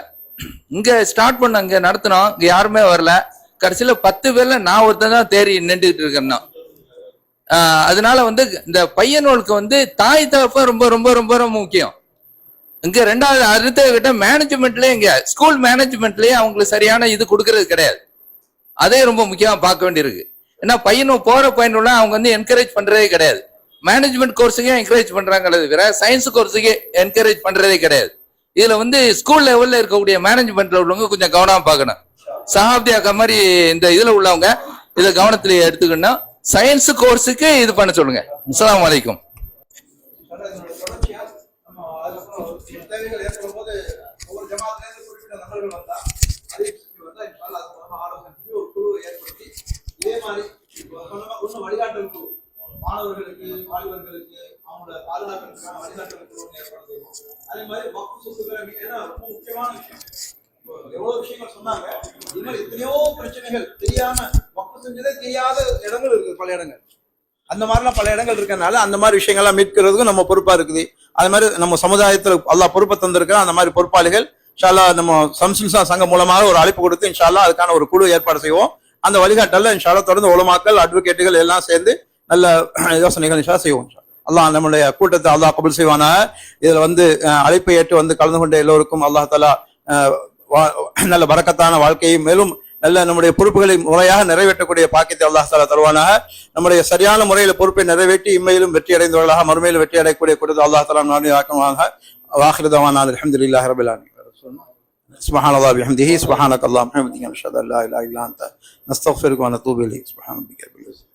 இங்க ஸ்டார்ட் பண்ண இங்க நடத்தினோம், இங்க யாருமே வரல. கடைசியில 10 பேர்ல நான் ஒருத்தன் தான் தேறி நின்றுட்டு இருக்கேன்னா. அதனால வந்து இந்த பையனுக்கு வந்து தாய் தகப்ப ரொம்ப ரொம்ப ரொம்ப ரொம்ப முக்கியம். இங்க 2வது அடுத்த கிட்ட மேனேஜ்மெண்ட்லயே, இங்க ஸ்கூல் மேனேஜ்மெண்ட்லயே அவங்களுக்கு சரியான இது கொடுக்கறது கிடையாது. அதே ரொம்ப முக்கியமா பார்க்க வேண்டியிருக்கு. ஏன்னா பையனும் போற பையனுள்ள அவங்க வந்து என்கரேஜ் பண்றதே கிடையாது. மேனேஜ்மெண்ட் கோர்ஸுக்கே என்கரேஜ் பண்றாங்க தவிர சயின்ஸ் கோர்ஸுக்கே என்கரேஜ் பண்றதே கிடையாது. இதுல வந்து ஸ்கூல் லெவல்ல இருக்கக்கூடிய மேனேஜ்மெண்ட்ல உள்ளவங்க கொஞ்சம் கவனமா பார்க்கணும். சஹாப்தியாக்க மாதிரி இந்த இதுல உள்ளவங்க இதை கவனத்துல எடுத்துக்கணும். சயின்ஸ் கோர்ஸுக்கு இது பண்ண சொல்லுங்க. அஸ்ஸலாமு அலைக்கும். மாணவர்களுக்கு, வாலிபர்களுக்கு அவங்களோட பாதுகாக்கிறதுக்கான வழிகாட்டுதல் ஏற்படுத்தும். அதே மாதிரி வக்ஃப் சொத்துக்களை, ஏன்னா ரொம்ப முக்கியமான விஷயம். எவ்வளவு விஷயங்கள் சொன்னாங்க. இது மாதிரி எத்தனையோ பிரச்சனைகள் தெரியாம வக்ஃப் செஞ்சதே தெரியாத இடங்கள் இருக்கு. பல இடங்கள் அந்த மாதிரிலாம் பல இடங்கள் இருக்கனால அந்த மாதிரி விஷயங்கள்லாம் மீட்கிறதுக்கும் நம்ம பொறுப்பா இருக்குது. அது மாதிரி நம்ம சமுதாயத்தில் அல்லாஹ் பொறுப்பை தந்திருக்கிற அந்த மாதிரி பொறுப்பாளிகள் இன்ஷா அல்லாஹ் நம்ம சம்சுல்சா சங்கம் மூலமாக ஒரு அழைப்பு கொடுத்து இன்ஷா அல்லாஹ் அதுக்கான ஒரு குழு ஏற்பாடு செய்வோம். அந்த வழிகாட்டல்ல இன்ஷா அல்லாஹ் தொடர்ந்து உலமாக்கள், அட்வொகேட்டுகள் எல்லாம் சேர்ந்து நல்ல யோசனைகள் இன்ஷா செய்வோம். அல்லாஹ் நம்மளுடைய கூட்டத்தை அல்லாஹ் கபூல் செய்வானா. இதுல வந்து அழைப்பை ஏற்று வந்து கலந்து கொண்ட எல்லோருக்கும் அல்லாஹ் தஆலா நல்ல பரக்கத்தான வாழ்க்கையை, மேலும் நல்ல நம்முடைய பொறுப்புகளை முறையாக நிறைவேற்றக்கூடிய பாக்கியத்தை அல்லாஹ் தஆலா தருவானாக. நம்முடைய சரியான முறையில் பொறுப்பை நிறைவேற்றி இம்மையிலும் வெற்றி அடைந்தவர்களாக மறுமையிலும் வெற்றி அடையக்கூடிய கூட்டத்தை அல்லாஹ் தஆலா நாடி ஆக்குவானாக. வாஹிரு தவானா அல்ஹம்துலில்லாஹி ரப்பில் ஆலமீன். சுப்ஹானல்லாஹி வபிஹம்திஹி சுப்ஹானக்கல்லாஹு வபிஹம்திஹி நஷ்ஹது அல்லா இலாஹா இல்லா அன்த நஸ்தக்ஃபிருக வ நதூபு இலைக். சுப்ஹான ரப்பிக ரப்பில் இஸ்ஸati